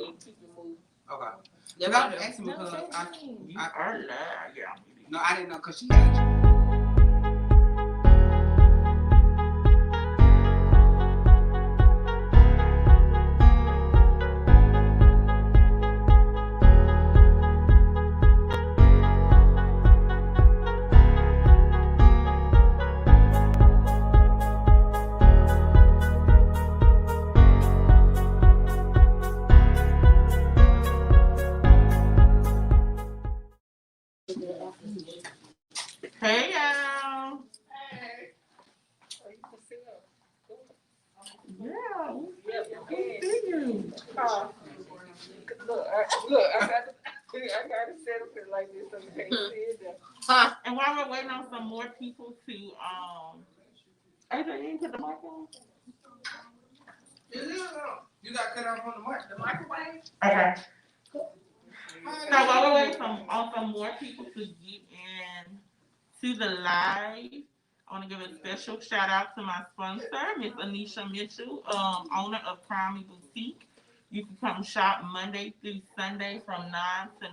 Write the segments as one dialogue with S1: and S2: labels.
S1: keep it moving.
S2: Okay.
S1: That's
S2: Cause
S1: why
S2: I was asking because
S1: you are live. Yeah.
S2: no, I didn't know because she had.
S1: Hey y'all. Oh, you can see her. Yeah. Yeah, you can. Look, I got to set up it like this so you can't see it. And while we're waiting on some more people to AJ, you put the mic on?
S2: You got cut off on the microwave?
S1: Okay. So while we're waiting on some more people to get in to the live, I want to give a special shout out to my sponsor, Miss Anisha Mitchell, owner of Crowmy Boutique. You can come shop Monday through Sunday from 9 to 9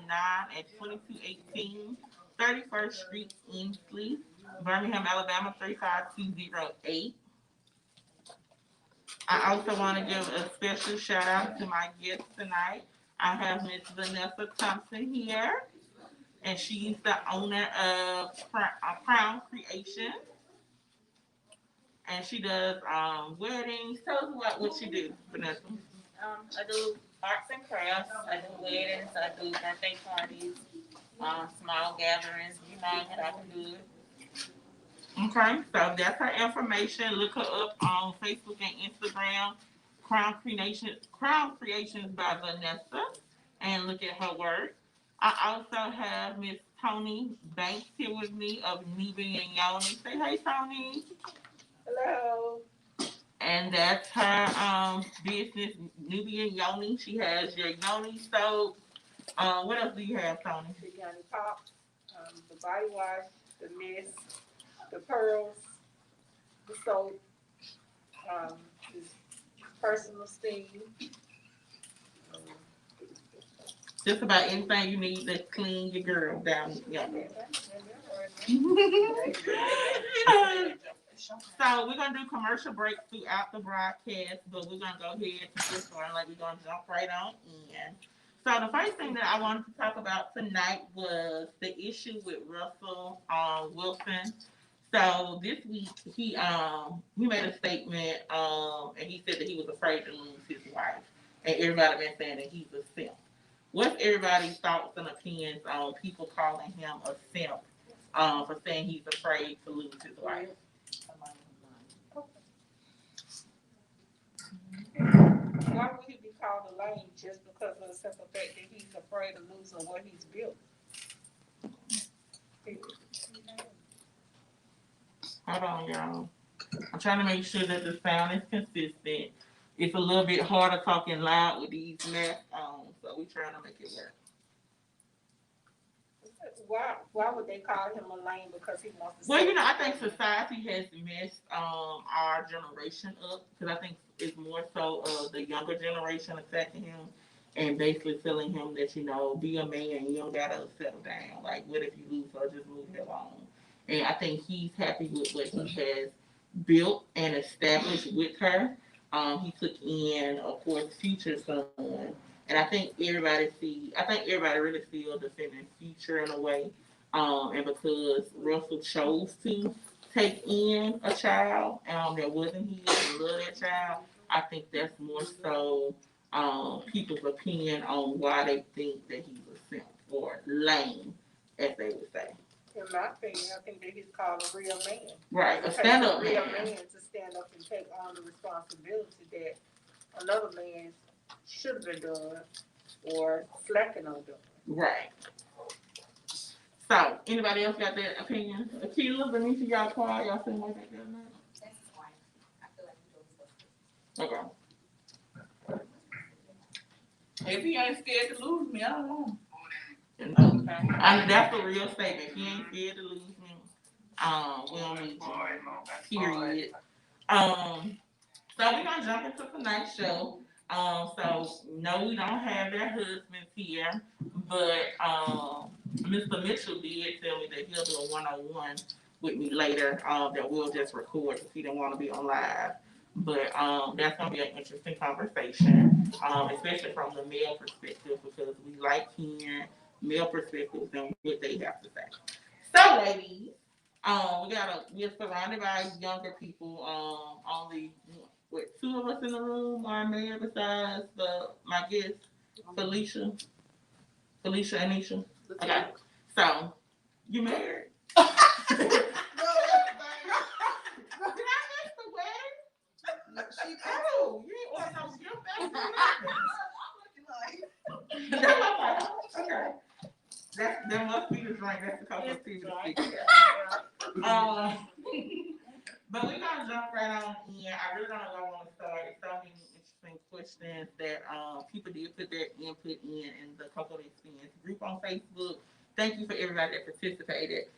S1: at 2218 31st Street, Inslee, Birmingham, Alabama 35208. I also want to give a special shout out to my guest tonight. I have Miss Vanessa Thompson here, and she's the owner of Crown Creation, and she does weddings. Tell us what she do, Vanessa.
S3: I do arts and crafts. I do weddings. I do birthday parties, small gatherings. You name it, I can do it.
S1: Okay, so that's her information. Look her up on Facebook and Instagram. Crown Creations by Vanessa, and look at her work. I also have Miss Tony Banks here with me of Nubian Yoni. Say hey, Tony.
S3: Hello.
S1: And that's her business, Nubian Yoni. She has your Yoni soap. What else do you have, Tony?
S3: The Yoni Pop, the body wash, the mist, the pearls, the soap, um, this personal steam.
S1: Just about anything you need to clean your girl down. Yeah. So we're gonna do commercial breaks throughout the broadcast, but we're gonna go ahead and get started. Like we're gonna jump right on in. So the first thing that I wanted to talk about tonight was the issue with Russell Wilson. So this week he made a statement and he said that he was afraid to lose his wife, and everybody been saying that he's a simp. What's everybody's thoughts and opinions on people calling him a simp for saying he's afraid to lose his wife?
S3: Why would he be called a lame just because of the simple fact that he's afraid of losing what he's built?
S1: Hold on, y'all. I'm trying to make sure that the sound is consistent. It's a little bit harder talking loud with these masks on, so we're trying to make it work.
S3: Why would they call him a lame because he wants to?
S1: Well, you know, I think society has messed our generation up because I think it's more so the younger generation attacking him and basically telling him that, you know, be a man, you don't gotta settle down. Like, what if you lose her? Just move it along. And I think he's happy with what he has built and established with her. He took in, of course, Future Son, and I think everybody really still defending Future in a way. And because Russell chose to take in a child that wasn't his and love that child, I think that's more so people's opinion on why they think that he's a simp or lame, as they would say.
S3: In my opinion, I think that he's called a real man.
S1: Right, a stand-up
S3: real
S1: man.
S3: man to stand up and take on the responsibility that another man should have been doing or slacking on doing.
S1: Right. So, anybody else got that opinion? Akila, Benita, y'all quiet? Y'all seem like that now?
S4: That's fine. I feel like he
S1: Okay.
S5: If he ain't scared to lose me, I don't want him.
S1: Okay. And that's a real statement. If you ain't scared to lose me, we don't need you. Period. So we're gonna jump into tonight's show. So no, we don't have their husbands here, but Mr. Mitchell did tell me that he'll do a one-on-one with me later. That we'll just record if he didn't want to be on live. But that's gonna be an interesting conversation, especially from the male perspective because we like hearing male perspectives and what they have to say. So, ladies, we're surrounded by younger people. Only two of us in the room are married besides my guest Felicia, Anisha. Okay, so you married? Did I miss the wedding?
S2: She
S1: Oh, you ain't ordered no gift back.
S2: I'm looking like.
S1: Okay. That must be the drink. That's the cup of tea. But we're gonna jump right on in. I really don't know where I want to start. It's so many interesting questions that people did put their input in the Cocoa Experience group on Facebook. Thank you for everybody that participated.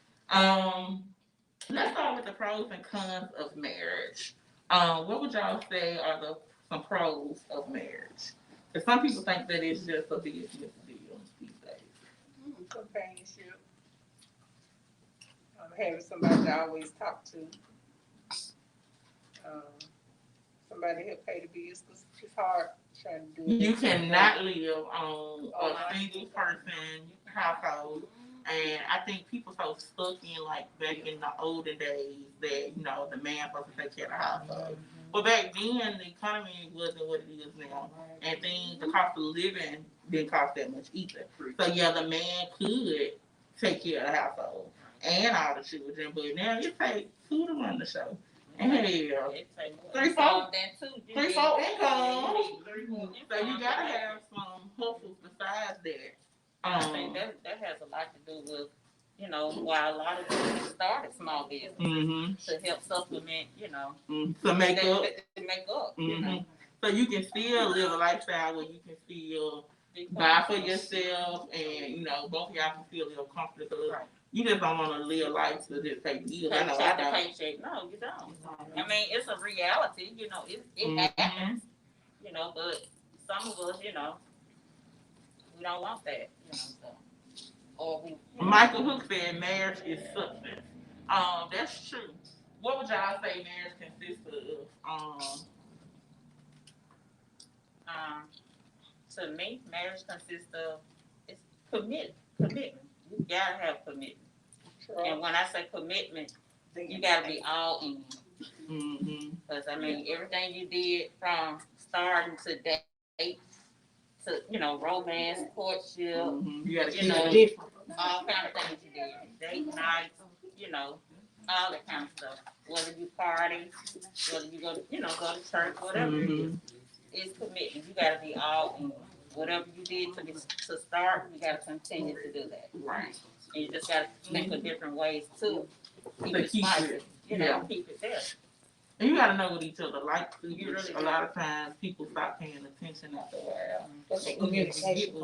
S1: Let's start with the pros and cons of marriage. What would y'all say are some pros of marriage? Because some people think that it's just a business deal these days.
S3: Companionship. Having somebody to always talk to. Somebody help pay the bills because it's hard trying to do it.
S1: You cannot live on a single person household. And I think people so stuck in like back in the olden days that, the man supposed to take care of the household. But back then the economy wasn't what it is now. And the cost of living didn't cost that much either. So yeah, the man could take care of the household and all the children, but now it takes two to run the show. And hell, 3-4 income. So you gotta have some hustles besides that.
S6: I think that has a lot to do with, why a lot of people started small business to help supplement,
S1: to make up.
S6: To make up, you know.
S1: So you can still live a lifestyle where you can still buy for yourself and, both of y'all can still live comfortably. Right. You just don't want to live life to just pay bills. I know I don't.
S6: Paycheck. No, you don't. I mean, it's a reality, it happens, but some of us, we don't want that, so.
S1: Michael Hook said marriage is substance. That's true. What would y'all say marriage consists of?
S6: To me, marriage consists of commitment. You gotta have commitment. Sure. And when I say commitment, you gotta be all in. Because everything you did from starting to date to romance, courtship,
S1: you gotta keep it different.
S6: All kind of things you did, date nights, all that kind of stuff. Whether you party, whether you go to church, whatever it is, it's commitment. You gotta be all in. Whatever you did to start, you gotta continue to do that.
S1: Right.
S6: And you just gotta think of different ways to keep it spicy. Keep it there.
S1: And you gotta know what each other like to. A lot of times people stop paying attention after a while. You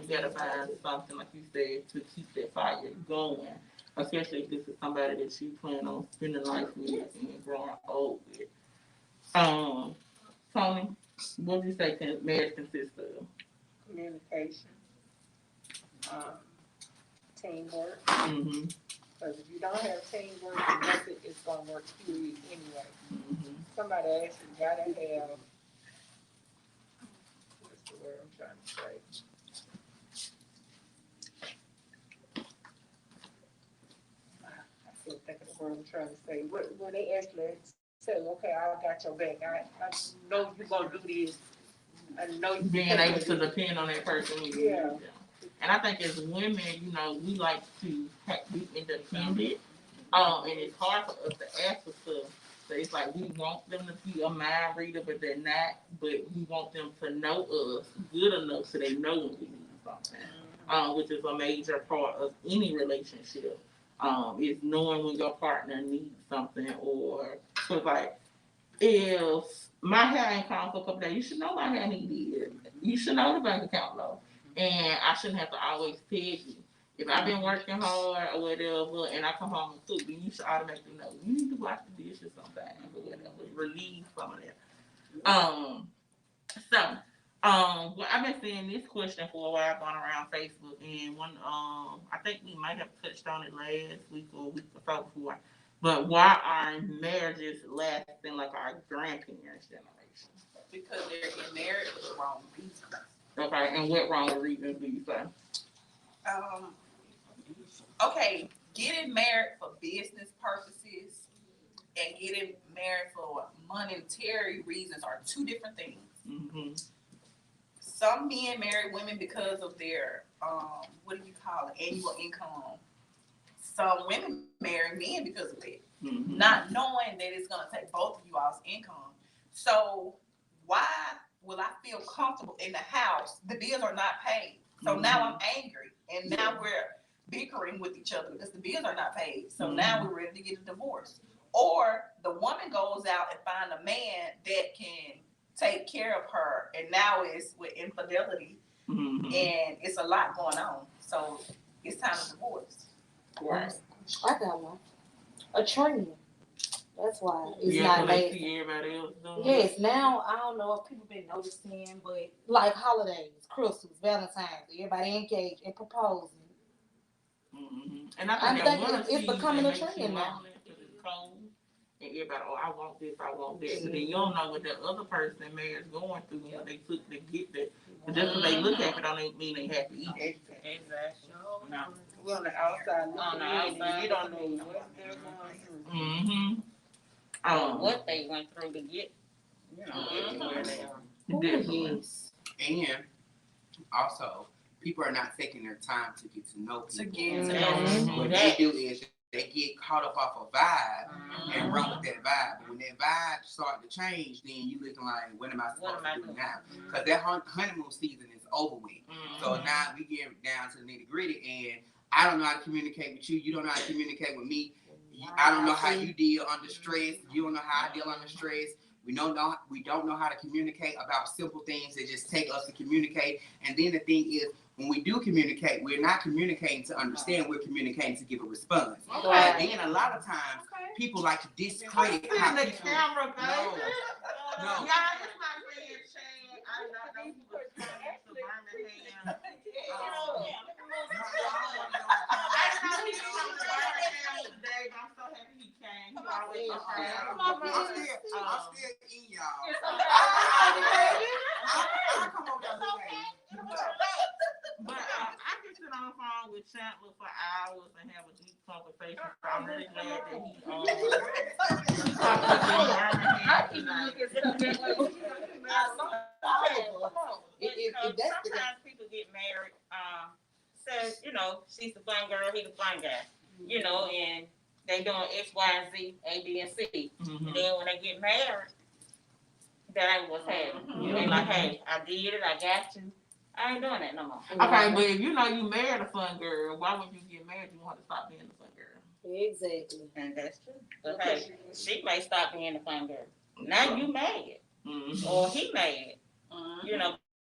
S1: gotta find something, like you said, to keep that fire going. Especially if this is somebody that you plan on spending life with and growing old with. Tony, what would you say marriage consists of?
S3: Communication, teamwork. Because if you don't have teamwork, nothing is going to work period anyway. Somebody actually got to have, what's the word I'm trying to say? I can't think of the word I'm trying to say. When they actually say, okay, I got your back. I know you're going to do this. I know you
S1: being able to depend on that person.
S3: Yeah.
S1: And I think as women, we like to be independent. And it's hard for us to ask for stuff. So it's like we want them to be a mind reader, but they're not. But we want them to know us good enough so they know when we need something. Which is a major part of any relationship. Is knowing when your partner needs something, or so like if my hair ain't come for a couple days, you should know my hair needed. You should know the bank account low. And I shouldn't have to always tell you. If I've been working hard or whatever, and I come home and cook, then you should automatically know you need to wash the dishes sometimes or whatever. Relieve some of that. So Well, I've been seeing this question for a while going around Facebook, and I think we might have touched on it last week or a week or so before. But why are marriages lasting like our grandparents' generation?
S5: Because they're getting married for the wrong reasons.
S1: Okay, and what wrong reasons do you say?
S5: Okay, getting married for business purposes and getting married for monetary reasons are two different things.
S1: Mm-hmm.
S5: Some men marry women because of their annual income. Some women marry men because of it,
S1: Mm-hmm.
S5: not knowing that it's gonna take both of you all's income. So why will I feel comfortable in the house? The bills are not paid. So now I'm angry, and now we're bickering with each other because the bills are not paid. So now we're ready to get a divorce. Or the woman goes out and find a man that can take care of her, and now it's with infidelity, and it's a lot going on. So it's time to divorce.
S1: Right.
S4: I got one. A trend. That's why it's
S1: Yeah,
S4: not
S1: so they
S4: lasting.
S1: see everybody else doing it.
S4: Yes, now I don't know if people been noticing, but like holidays, Christmas, Valentine's, everybody engaged and proposing.
S1: Mm-hmm. And I
S4: I
S1: think,
S4: think
S1: one
S4: it's
S1: season
S4: becoming a
S1: makes you
S4: trend now.
S1: lonely 'cause it's cold, and everybody, oh, I want this, I want that. But then you don't know what the other person marriage going through and what they took to get that. But just because they look happy don't mean they happy either.
S6: Exactly. No.
S3: We're on the outside
S6: On the
S3: looking in, and
S6: outside
S3: you don't know
S6: looking in.
S3: what they're going through.
S1: Mm-hmm.
S6: What they went through to get, get to where they are.
S1: Definitely.
S4: Yes.
S2: And also, people are not taking their time to get to know
S5: To
S2: people.
S5: get to
S6: Mhm.
S5: know.
S2: What they do is they get caught up off a vibe and run with that vibe. But when that vibe starts to change, then you looking like, what am I supposed to do now? Because that honeymoon season is over with. So now we get down to the nitty gritty, and I don't know how to communicate with you. You don't know how to communicate with me. I don't know how you deal under stress. You don't know how I deal under stress. We don't know how to communicate about simple things that just take us to communicate. And then the thing is, when we do communicate, we're not communicating to understand. We're communicating to give a response.
S1: Okay.
S2: And then a lot of times, people like to discredit how
S1: the
S2: people.
S1: camera, baby.
S2: No.
S1: Y'all, it's my friend Chad. I did not know he was coming to Birmingham. I didn't know he was coming to Birmingham today, but I'm so happy he came. He always
S2: I'm still in y'all. I'll come over there today.
S1: But I can sit on the phone with Chandler for hours and have a deep conversation. So I'm really glad that he
S6: Sometimes people get married, says, she's the fun girl, he the fun guy, and they doing X, Y, and Z, A, B, and C. And then when they get married, that ain't what's happening. They like, hey, I did it, I got you. I ain't doing that no more.
S1: Okay, but if you know you married a fun girl, why would you get married? You want to stop being a fun girl.
S4: Exactly.
S6: And that's true. But hey, she may stop being a fun girl. Now you mad. Or he mad.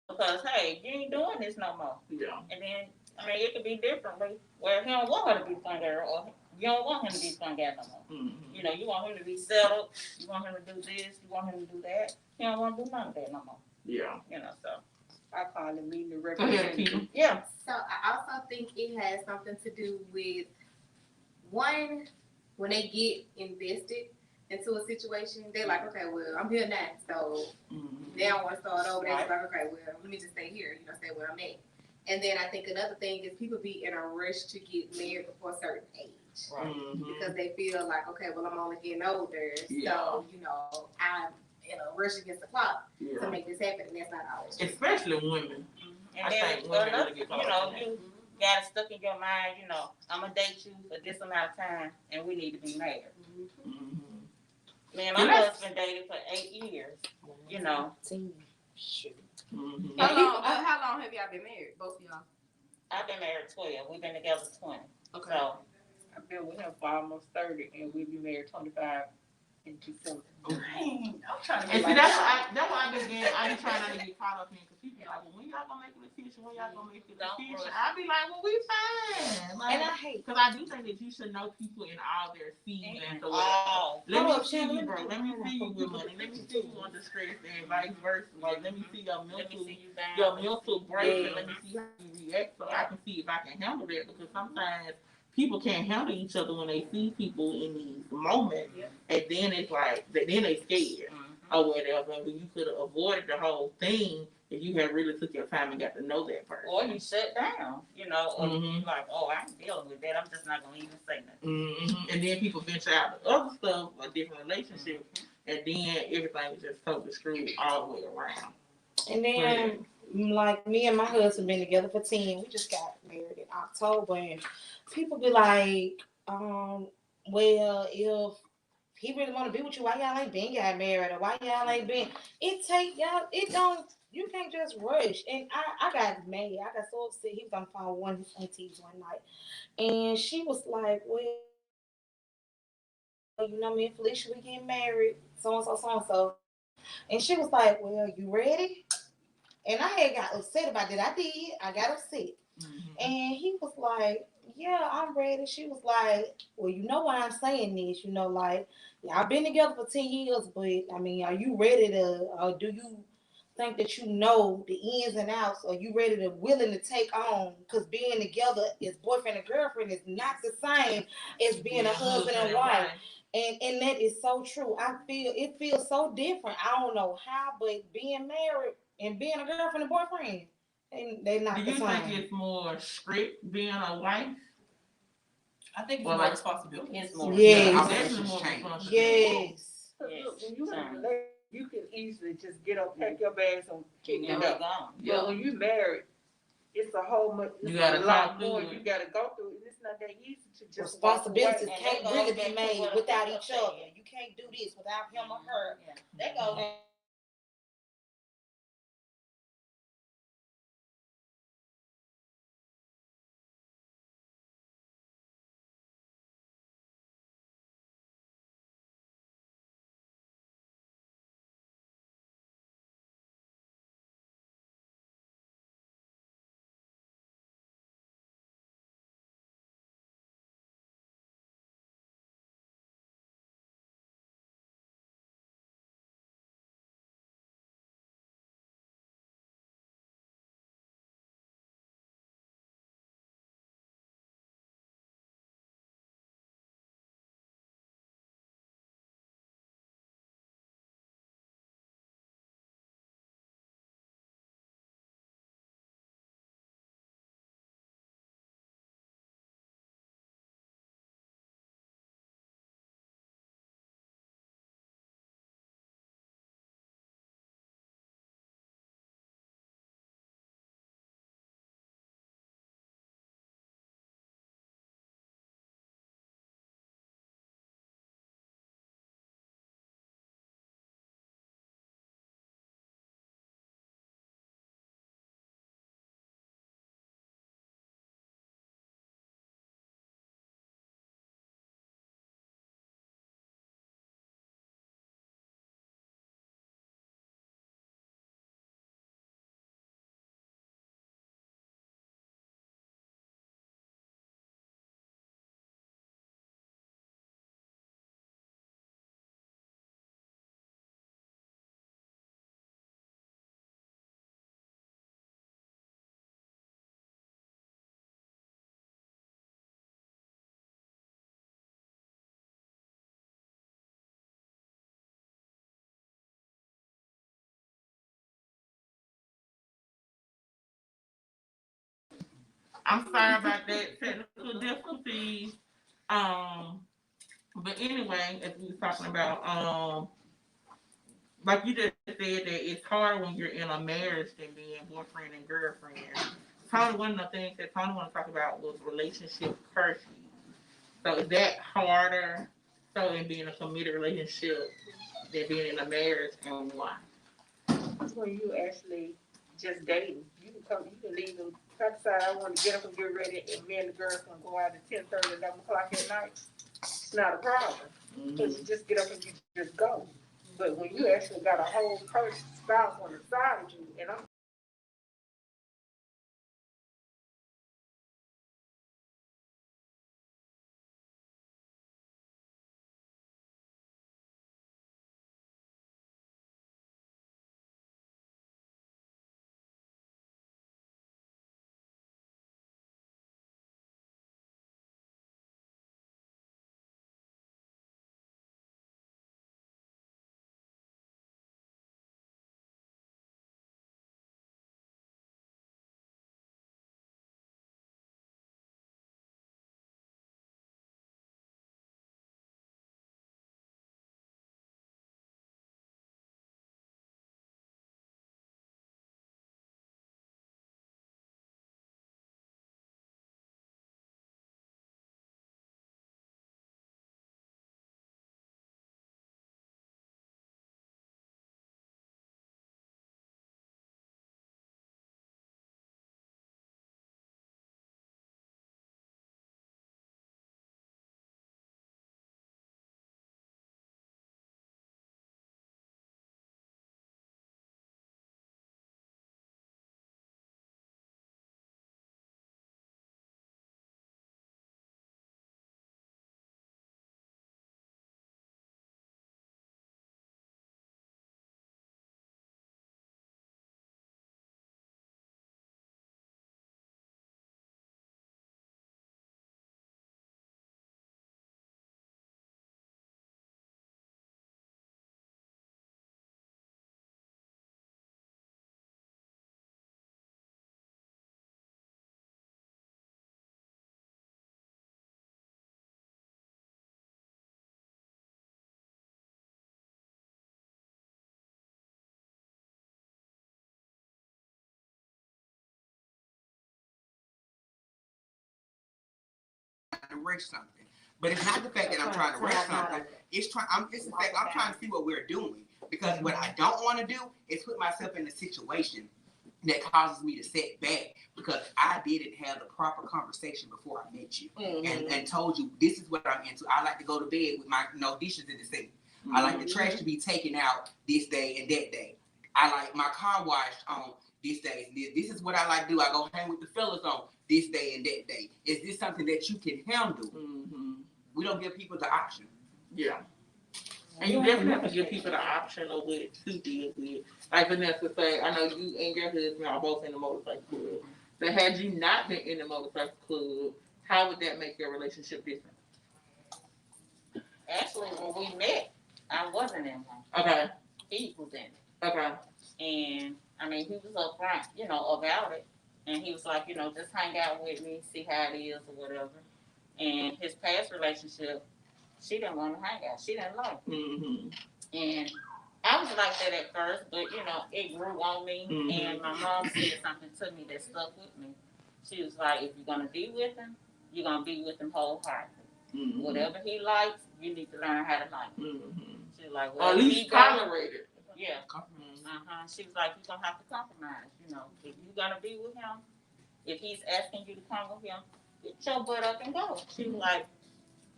S6: Because hey, you ain't doing this no more.
S1: Yeah.
S6: And then, it could be differently where he don't want her to be the fun girl, or you don't want him to be the fun guy no more. You want him to be settled, you want him to do this, you want him to do that. He don't want to do none of that no more.
S1: Yeah.
S6: So.
S3: I call it meeting the
S1: Go ahead,
S3: representative.
S1: Keita.
S6: Yeah.
S7: So I also think it has something to do with one, when they get invested into a situation, they're like, okay, well, I'm here now, so they don't want to start over. They're like, okay, well, let me just stay here, stay where I'm at. And then I think another thing is people be in a rush to get married before a certain age.
S6: Right.
S7: Because they feel like, okay, well, I'm only getting older, so, I'm in a rush against the clock to make this happen, and that's not always true.
S1: Especially women.
S6: And
S1: I
S6: then,
S1: think women really get caught
S6: you got it stuck in your mind, I'm going to date you for this amount of time, and we need to be married. Me and my husband dated for 8 years,
S4: Shoot.
S3: How long have y'all been married, both of y'all?
S6: I've been married 12. We've been together 20.
S3: Okay.
S6: So,
S3: I've been with him for almost 30, and we've been married 25. in December.
S5: Dang, I'm trying to
S1: And
S5: get
S1: see,
S5: like
S1: that's why I be trying not to get caught up in, because people be like, well, when y'all gonna make a decision? When y'all gonna make a
S6: Don't
S1: decision?
S6: rush.
S1: I be like, well, we fine. Like,
S4: And I hate.
S1: because I do think that you should know people in all their seasons. So
S6: Oh,
S1: let me
S4: Hold up,
S1: see
S4: Shannon,
S1: you, bro. Let me see you with
S4: people
S1: money.
S4: to
S1: Let me
S4: picture
S1: see
S4: too.
S1: you under stress and vice versa. Like, let me see your
S6: let me
S1: mental,
S6: see you down.
S1: your mental break, and
S3: Yeah.
S1: let me see how you react, so I can see if I can handle that. Because sometimes people can't handle each other when they see people in these moments, and then it's like, then they scared or whatever. When you could have avoided the whole thing if you had really took your time and got to know that person.
S6: Or you shut down, or
S1: Mhm.
S6: you like, oh, I ain't dealing with that. I'm just not gonna even say nothing.
S1: And then people venture out to other stuff, a different relationship, and then everything is just totally screwed all the way around.
S4: And then, like, me and my husband been together for 10. We just got married in October, and people be like, well, if he really want to be with you, why y'all ain't been got married, or why y'all ain't been? It take y'all. It don't. You can't just rush. And I got mad. I got so upset. He was on the phone with one of his aunties one night, and she was like, well, me and Felicia, we getting married, so and so, so and so. And she was like, well, you ready? And I had got upset about that. I did. I got upset. And he was like, yeah, I'm ready. She was like, well, you know what I'm saying is, like, y'all been together for 10 years, but, I mean, are you ready to, or do you think that you know the ins and outs? Or you ready to, willing to take on? Because being together as boyfriend and girlfriend is not the same as being a husband and wife. And that is so true. It feels so different. I don't know how, but being married and being a girlfriend and boyfriend, they not
S1: Do
S4: the
S1: you
S4: same.
S1: think it's more strict being a wife?
S5: I think it's
S1: Well,
S5: more
S1: like-
S5: responsibility.
S6: It's more.
S4: Yes.
S2: Our
S1: Definitely
S2: positions
S1: more
S2: change.
S1: responsibility.
S4: Yes.
S3: Look, when you in a relationship, you can easily just get up, pack your bags, and kick
S6: And
S3: it
S6: we
S3: up.
S6: gone.
S3: But when you married, it's a whole much.
S1: You
S3: It's
S1: gotta
S3: a
S1: talk
S3: lot
S1: through
S3: more
S1: it.
S3: you gotta go through, and it's not that easy to just walk
S4: Responsibilities
S3: away.
S4: can't
S6: And
S4: really
S6: that
S4: be
S6: goes back to
S4: made
S6: what
S4: without
S6: Amanda
S4: each
S6: said.
S4: other. You can't do this without him or her.
S6: Yeah.
S4: That goes.
S1: I'm sorry about that technical difficulties. But anyway, as we were talking about, like you just said, that it's hard when you're in a marriage than being boyfriend and girlfriend. Tony, one of the things that Tony wanted to talk about was relationship curfew. So is that harder? So in being a committed relationship than being in a marriage, and why?
S3: It's when you actually just dating. You can leave them. Decide I want to get up and get ready, and me and the girls can go out at 10:30, 11 o'clock at night. it's not a problem. Because you just get up and you just go. But when you actually got a whole person, spouse on the side of you, and I'm
S2: to rush something. But it's not the fact that I'm trying to rush something. It's the fact I'm trying to see what we're doing. Because what I don't want to do is put myself in a situation that causes me to set back because I didn't have the proper conversation before I met you and told you this is what I'm into. I like to go to bed with my dishes in the sink. I like the trash to be taken out this day and that day. I like my car washed on this day. This is what I like to do. I go hang with the fellas on this day and that day. Is this something that you can handle? We don't give people the option.
S1: Yeah. And you definitely have to give people the option of what to deal with. Like Vanessa say, I know you and your husband are both in the motorcycle club. So had you not been in the motorcycle club, how would that make your relationship different?
S6: Actually, when we met, I wasn't in one.
S1: Okay.
S6: He was in it.
S1: Okay.
S6: And, I mean, he was upfront, about it. And he was like, just hang out with me, see how it is or whatever. And his past relationship, she didn't want to hang out. She didn't like it.
S1: Mm-hmm.
S6: And I was like that at first, but, it grew on me.
S1: Mm-hmm.
S6: And my mom said something to me that stuck with me. She was like, if you're going to be with him, you're going to be with him wholeheartedly. Mm-hmm. Whatever he likes, you need to learn how to like it. Mm-hmm. She was like, well,
S1: at least tolerate it.
S6: Yeah. She was like, you're going to have to compromise. If you're going to be with him, if he's asking you to come with him, get your butt up and go. She was like,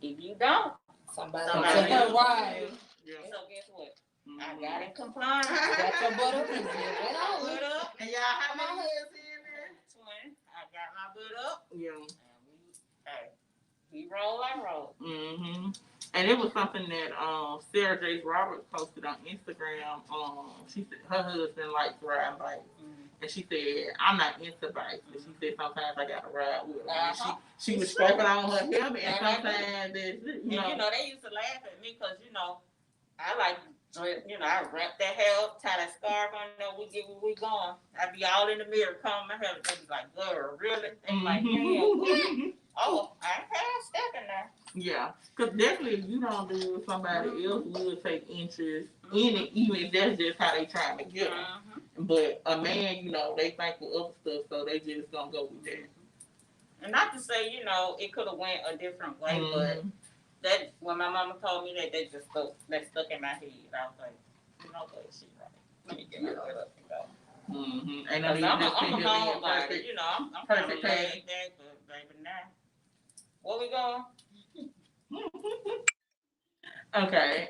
S6: if you don't, somebody else. Right. Yeah. So guess what? Mm-hmm. I got in compliance. Got your butt up and went on. Butt up. And y'all, how many years in there? 20. I got my butt up.
S1: Yeah.
S6: And we roll, I roll.
S1: Mm-hmm. And it was something that Sarah J. Roberts posted on Instagram. She said her husband likes riding bikes. And she said, I'm not into bikes. And she said, sometimes I got to ride with her. She was strapping on her helmet and sometimes, they
S6: used to laugh at me because, I like, I wrap that hair up, tie that scarf on there, we get where we going. I be all in the mirror, combing my hair. They be like, girl, really? They be like, yeah. Oh, I ain't half stepping there.
S1: Yeah, because definitely if you don't do it, somebody else will take interest in it, even if that's just how they trying to get them. But a man, they think with other stuff, so they just gonna go with that.
S6: And not to say, it could have went a different way, but that when my mama told me that just stuck in my head. I was like, what, she right. Let me get my butt up and go.
S1: Mm-hmm.
S6: And I'm a homebody, I'm perfect laid back, but baby, now, where we going?
S1: Okay.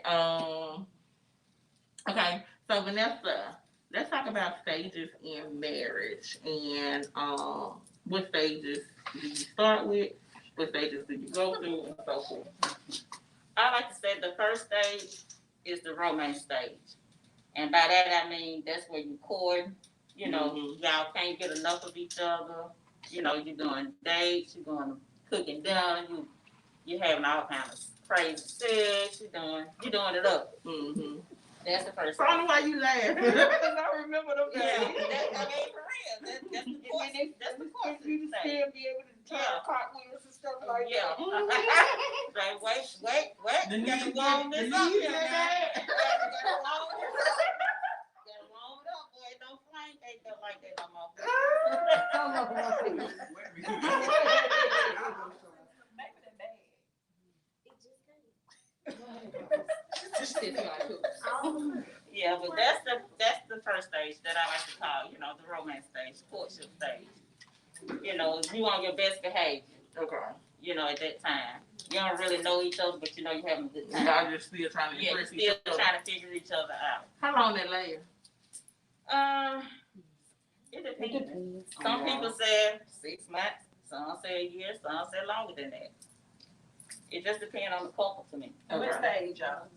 S1: Okay. So Vanessa, let's talk about stages in marriage and what stages do you start with? What stages do you go through, and so forth?
S6: I like to say the first stage is the romance stage. And by that I mean that's where you court, y'all can't get enough of each other. You're doing dates, you're going cooking dinner, you having all kinds of crazy sex, you're doing it up.
S1: Mm-hmm.
S6: That's the first
S1: I don't know
S6: stage.
S1: why you laugh.
S3: Because I remember them
S6: Yeah,
S3: days.
S6: I mean for real. That's the course. That's the course.
S3: You just still be able to turn
S6: Yeah.
S3: cartwheels and stuff like
S6: Yeah.
S3: that.
S6: Like, wait.
S1: The
S6: You gotta
S1: knees
S6: warm
S1: get-
S6: this
S1: the
S6: up
S1: knees
S6: here
S1: get
S6: now.
S1: bad.
S6: You gotta warm this up. You gotta warm it up, boy. Don't flame ain't that like that no more.
S5: Maybe they're bad.
S6: Yeah, but that's the first stage that I like to call, the romance stage, courtship stage. You on your best behavior,
S1: Okay.
S6: at that time. You don't really know each other, but you're having a good time.
S1: Y'all just still trying to
S6: Yeah, you're
S1: impress each
S6: still
S1: other.
S6: trying to figure each other out.
S1: How long that last?
S6: It depends. Some people say 6 months, some say a year, some say longer than that. It just depends on the couple to me.
S5: What stage, y'all?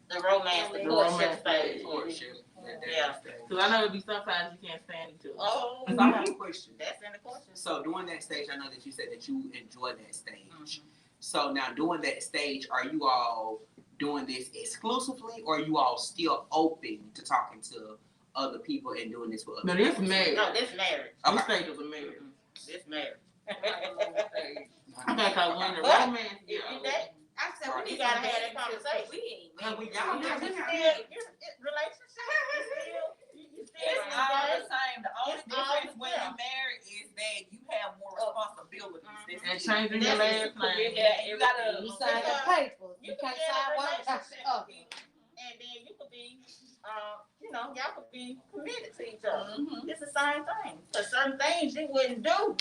S6: The romance, the
S1: The
S6: courtship
S1: romance
S6: stage.
S2: Courtship.
S6: Yeah.
S1: Because I know it'd be sometimes you can't stand each other.
S6: Oh,
S2: So I have a question.
S6: that's in the courtship.
S2: So during that stage, I know that you said that you enjoy that stage.
S6: Mhm.
S2: So now during that stage, are you all doing this exclusively, or are you all still open to talking to other people and doing this for other
S1: No,
S2: people?
S1: this marriage.
S6: No, this marriage.
S1: This
S2: Okay.
S1: stage of a marriage.
S6: This marriage.
S1: Okay, because when the
S6: But
S1: romance,
S6: If you date,
S7: I said,
S2: Right.
S7: we
S6: You
S7: need
S6: gotta
S7: some
S6: have that
S7: dating tips, 'cause
S6: conversation.
S7: we ain't
S2: Cause we
S7: married.
S2: y'all
S6: you
S2: got
S6: still,
S2: it.
S6: relationship, you still
S5: It's all the
S6: engaged.
S5: same. The only
S6: It's all
S5: difference when
S6: yeah.
S5: you married is that you have more responsibilities. That's
S1: and
S5: it.
S1: changing your
S6: That's
S1: last name.
S5: Yeah, you gotta.
S4: You sign the papers.
S6: You
S4: You
S6: can
S4: can't
S6: be in
S4: sign
S6: a
S4: one without
S6: relationship
S4: the other.
S6: and then you could be, y'all could be committed to each other.
S5: Mhm.
S6: It's the same thing. But certain things you wouldn't do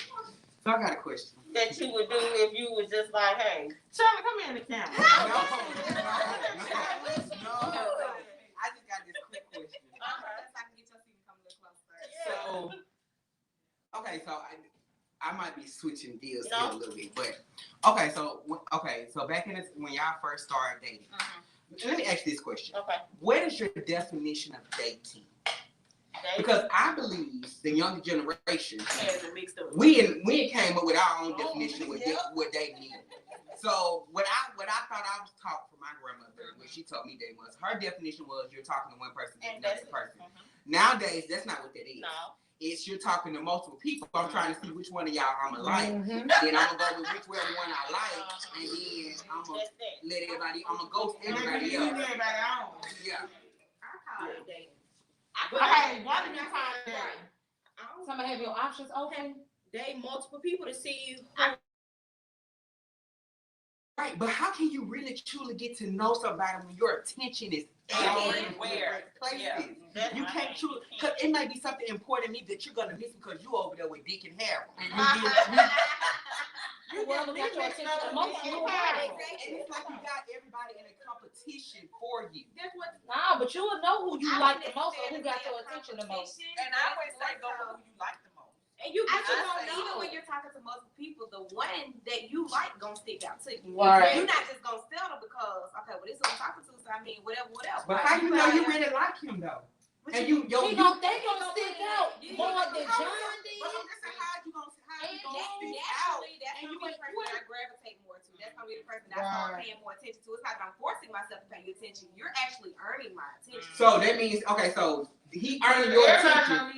S2: So I got a question.
S6: that you would do if you was just like, hey.
S1: Charlie, come here in the camera.
S2: No. I just got this quick question.
S7: I can get your seat and come a little closer.
S2: So, okay, so I might be switching deals
S6: You
S2: here
S6: know?
S2: a little bit, but so back in when y'all first started dating, let me ask this question:
S6: Okay.
S2: what is your definition of dating? Because I believe the younger generation,
S5: Has it mixed up.
S2: we came up with our own definition of what dating is. So what I thought I was taught from my grandmother, when she taught me dating was, her definition was you're talking to one person and
S6: And that's
S2: another person.
S6: it.
S2: Nowadays, that's not what that is.
S6: No.
S2: It's you're talking to multiple people. I'm trying to see which one of y'all I'm like.
S4: Mhm.
S2: Then I'm gonna go with whichever one I like, and then I'm gonna
S6: That's that.
S2: let everybody. I'm gonna ghost
S1: And then
S2: everybody
S1: you leave
S2: else.
S1: everybody on.
S2: Yeah.
S7: I call it dating.
S1: Hey, why do you call it that?
S7: I don't
S4: Somebody have your options open.
S7: date multiple people to see
S2: Right, but how can you really truly get to know somebody when your attention is
S5: Everywhere.
S2: places?
S5: Yeah.
S6: That's
S2: You
S6: my
S2: can't
S6: thing.
S2: truly, cause it might be something important to me that you're gonna miss because you over there with Dick and Harry.
S1: And you
S4: Whoever got your attention the most, you
S2: And
S4: have.
S2: it's like you got everybody in a competition for you.
S7: That's what
S4: Nah, but you will know who you
S7: I
S4: like the
S7: wouldn't
S4: most or who
S7: necessarily
S4: got
S7: say
S4: your
S7: a
S4: attention the most.
S7: competition,
S5: And I always say
S7: but
S5: go
S7: more
S5: with who you like the most.
S7: And you
S5: I
S7: don't
S5: say
S7: know, even
S5: no.
S7: when you're talking to multiple people, the one that you like gonna stick out to you.
S4: Right.
S7: You're not just gonna settle because, okay, well, this is who I'm talking to, so I mean, whatever.
S2: But how you know you really like him though? And you,
S4: They gonna stick out more than John did.
S2: But I'm just saying, how you gonna stick out?
S7: Naturally, that's
S2: And
S7: gonna
S2: you
S7: be the person I gravitate more to. That's gonna be the person I start paying more attention to. It's not that I'm forcing myself to pay you attention. You're actually earning my attention.
S2: So that means, okay, so he earned your attention.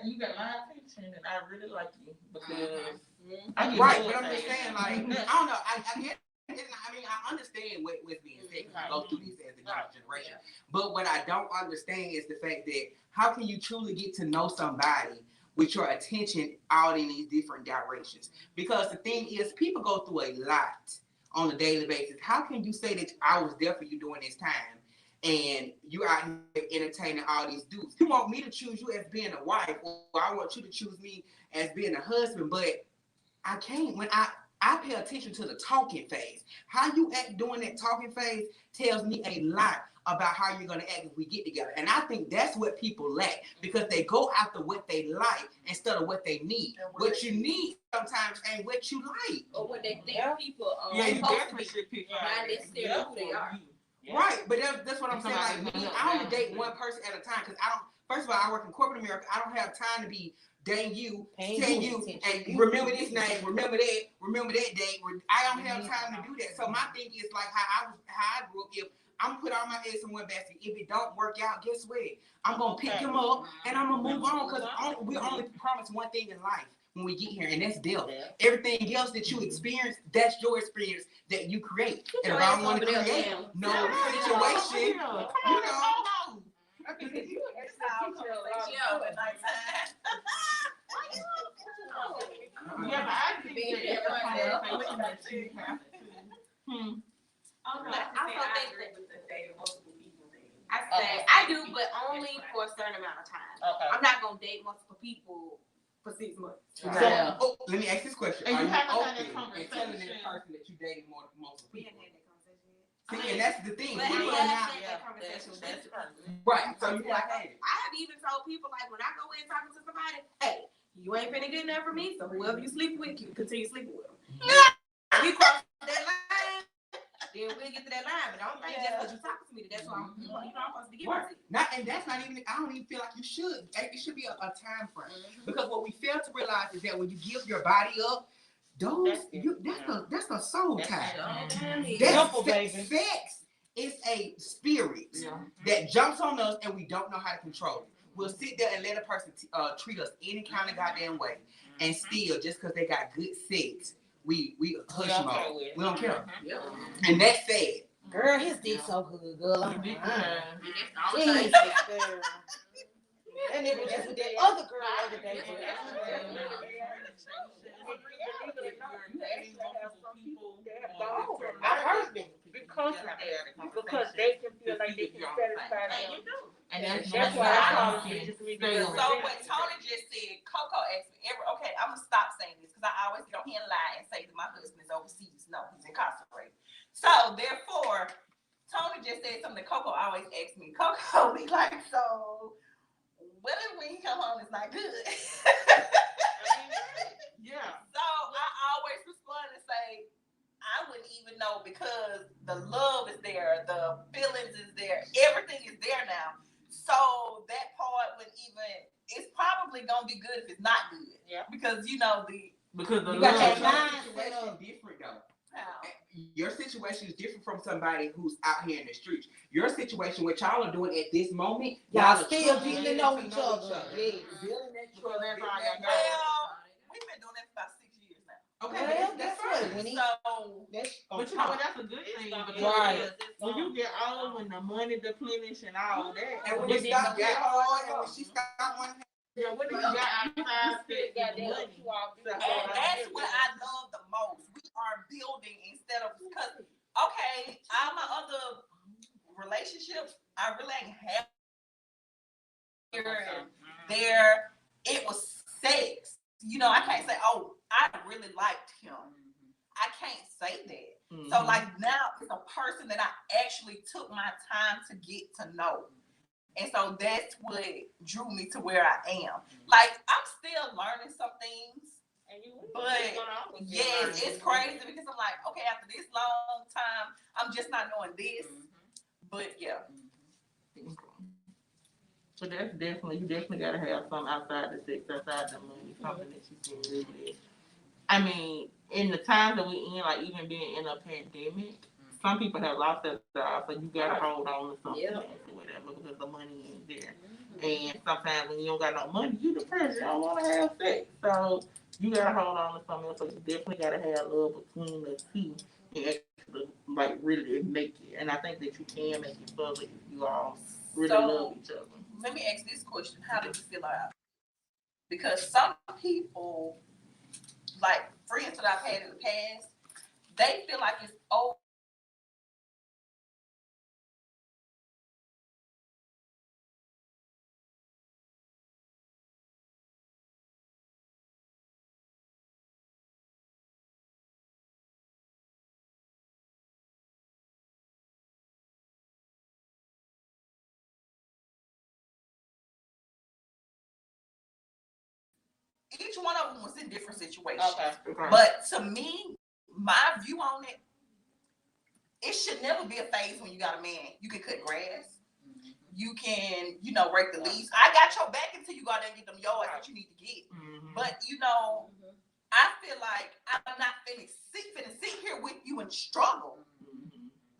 S1: You got my attention, and I really like you because
S7: Mhm.
S1: I get
S2: Right,
S1: bored
S2: but I'm just
S1: saying-
S2: saying, like, I don't know. I mean, I understand what's being said because I go through this as a younger generation. But what I don't understand is the fact that how can you truly get to know somebody with your attention out in these different directions? Because the thing is, people go through a lot on a daily basis. How can you say that I was there for you during this time and you out here entertaining all these dudes? You want me to choose you as being a wife, or I want you to choose me as being a husband, but I can't when I pay attention to the talking phase. How you act during that talking phase tells me a lot about how you're going to act if we get together. And I think that's what people lack, because they go after what they like instead of what they need. What you need sometimes ain't what you like.
S7: Or what they think people are
S1: Yeah, you
S7: supposed to
S1: definitely
S7: be,
S1: should pick
S7: not necessarily who they are.
S2: Right, but that's what I'm saying. Like
S1: Somebody
S2: me,
S1: who's
S2: I only
S1: not
S2: date
S1: down.
S2: one person at a time, because I don't. First of all, I work in corporate America. I don't have time to be dating you,
S4: Paying
S2: telling
S4: you
S2: you,
S4: attention.
S2: and remember this name, remember that date. I don't have time to do that. So my thing is like how I grew up. If I'm put all my eggs in one basket, if it don't work out, guess what? I'm gonna pick him up and I'm gonna move on, because we only promise one thing in life when we get here, and that's death. Everything else that you experience, that's your experience that you create. And if I don't want to create no situation, you know.
S1: Yeah, but I think that it's a conversation that you have to.
S7: I say I do, but only for a certain amount of time.
S6: Okay.
S7: I'm not gonna date multiple people for 6 months.
S2: So, let me ask this question:
S1: And
S2: are
S1: you
S2: you
S1: haven't had
S2: open
S1: that
S2: in
S1: conversation.
S2: telling that person that you dated multiple
S7: We
S2: people?
S7: hadn't had that conversation yet.
S2: See, and that's the thing.
S7: But
S2: People
S7: we
S2: are
S7: have
S2: not
S7: had that conversation.
S2: right. So you like, hey,
S7: I have even told people, like, when I go in talking to somebody, hey, you ain't finna get enough from me, so whoever you sleep with, you continue sleeping with them. If we cross that line, then we'll get to that line. But I don't think just because you talking to me, that's why I'm supposed to give
S2: right.
S7: it.
S2: Not, and that's not even. I don't even feel like you should. It should be a time frame, because what we fail to realize is that when you give your body up, that's a soul tie.
S4: Simple, baby.
S2: Sex is a spirit that jumps on us, and we don't know how to control it. We'll sit there and let a person treat us any kind of goddamn way, and still, just because they got good sex, we hush them off. We don't care, and that's sad.
S4: Girl, his dick so good, girl.
S1: You did that.
S4: Jesus, girl. That nigga was just with that other girl the other day. I heard it.
S3: Because they can feel like they can satisfy them.
S1: And that's
S3: why I call it bitches
S5: So what Tony just said, Coco asked me okay, I'm gonna stop saying this, because I always get on here and lie and say that my husband is overseas. No, he's incarcerated. So therefore, Tony just said something that Coco always asks me. Coco be like, so what if when he come home it's not good?
S1: Yeah.
S5: So I always respond and say, I wouldn't even know, because the love is there, the feelings is there, everything is there now. So that part would it's probably gonna be good if it's not good.
S6: Yeah.
S5: Because
S1: Because the
S4: You got that
S1: love.
S2: Situation different though. Your situation is different from somebody who's out here in the streets. Your situation, what y'all are doing at this moment,
S4: Y'all
S2: are
S4: still
S2: trying
S4: getting to know each other. Yeah.
S2: Building that
S1: Because
S2: trust,
S1: that's
S2: building
S1: all
S2: that
S1: y'all
S2: love.
S5: Well, we've been doing that for about 6 years now.
S2: Okay,
S4: Well,
S2: that's
S4: guess what?
S2: fine.
S4: When he,
S5: So
S4: that's
S1: But you know what? That's a good thing. Because
S4: Right.
S1: when you get old, when the money deplenish and all that,
S2: And when
S1: what
S2: it
S1: do you
S2: stopped
S1: get?
S2: getting hard, and when she stopped wanting,
S1: Yeah, what do you got outside sex with the money?
S5: And that's what I love the most. We are building instead of, because okay, all my other relationships, I really ain't have here and there. It was sex. I can't say, oh, I really liked him. I can't say that. So like now it's a person that I actually took my time to get to know. And so that's what drew me to where I am. Like, I'm still learning some things. But yes, it's crazy, because I'm like, okay, after this long time, I'm just not knowing this. But yeah.
S1: So that's you definitely gotta have something outside the sex, outside the money, something that you can really. I mean, in the times that we in, like even being in a pandemic, some people have lost their job, so you gotta hold on to something or whatever, because the money ain't there. And sometimes when you don't got no money, you depressed, you don't want to have sex, so you gotta hold on to something else. So you definitely gotta have love between the two and actually like really make it. And I think that you can make it further if you all really love each other.
S5: Let me ask this question: how did you feel about it? Because some people, like friends that I've had in the past, they feel like it's over each one of them was in different situations.
S6: Okay.
S5: But to me, my view on it, it should never be a phase when you got a man. You can cut grass. You can, rake the leaves. I got your back until you go out there and get them yards that you need to get. But, I feel like I'm not finna sit here with you and struggle.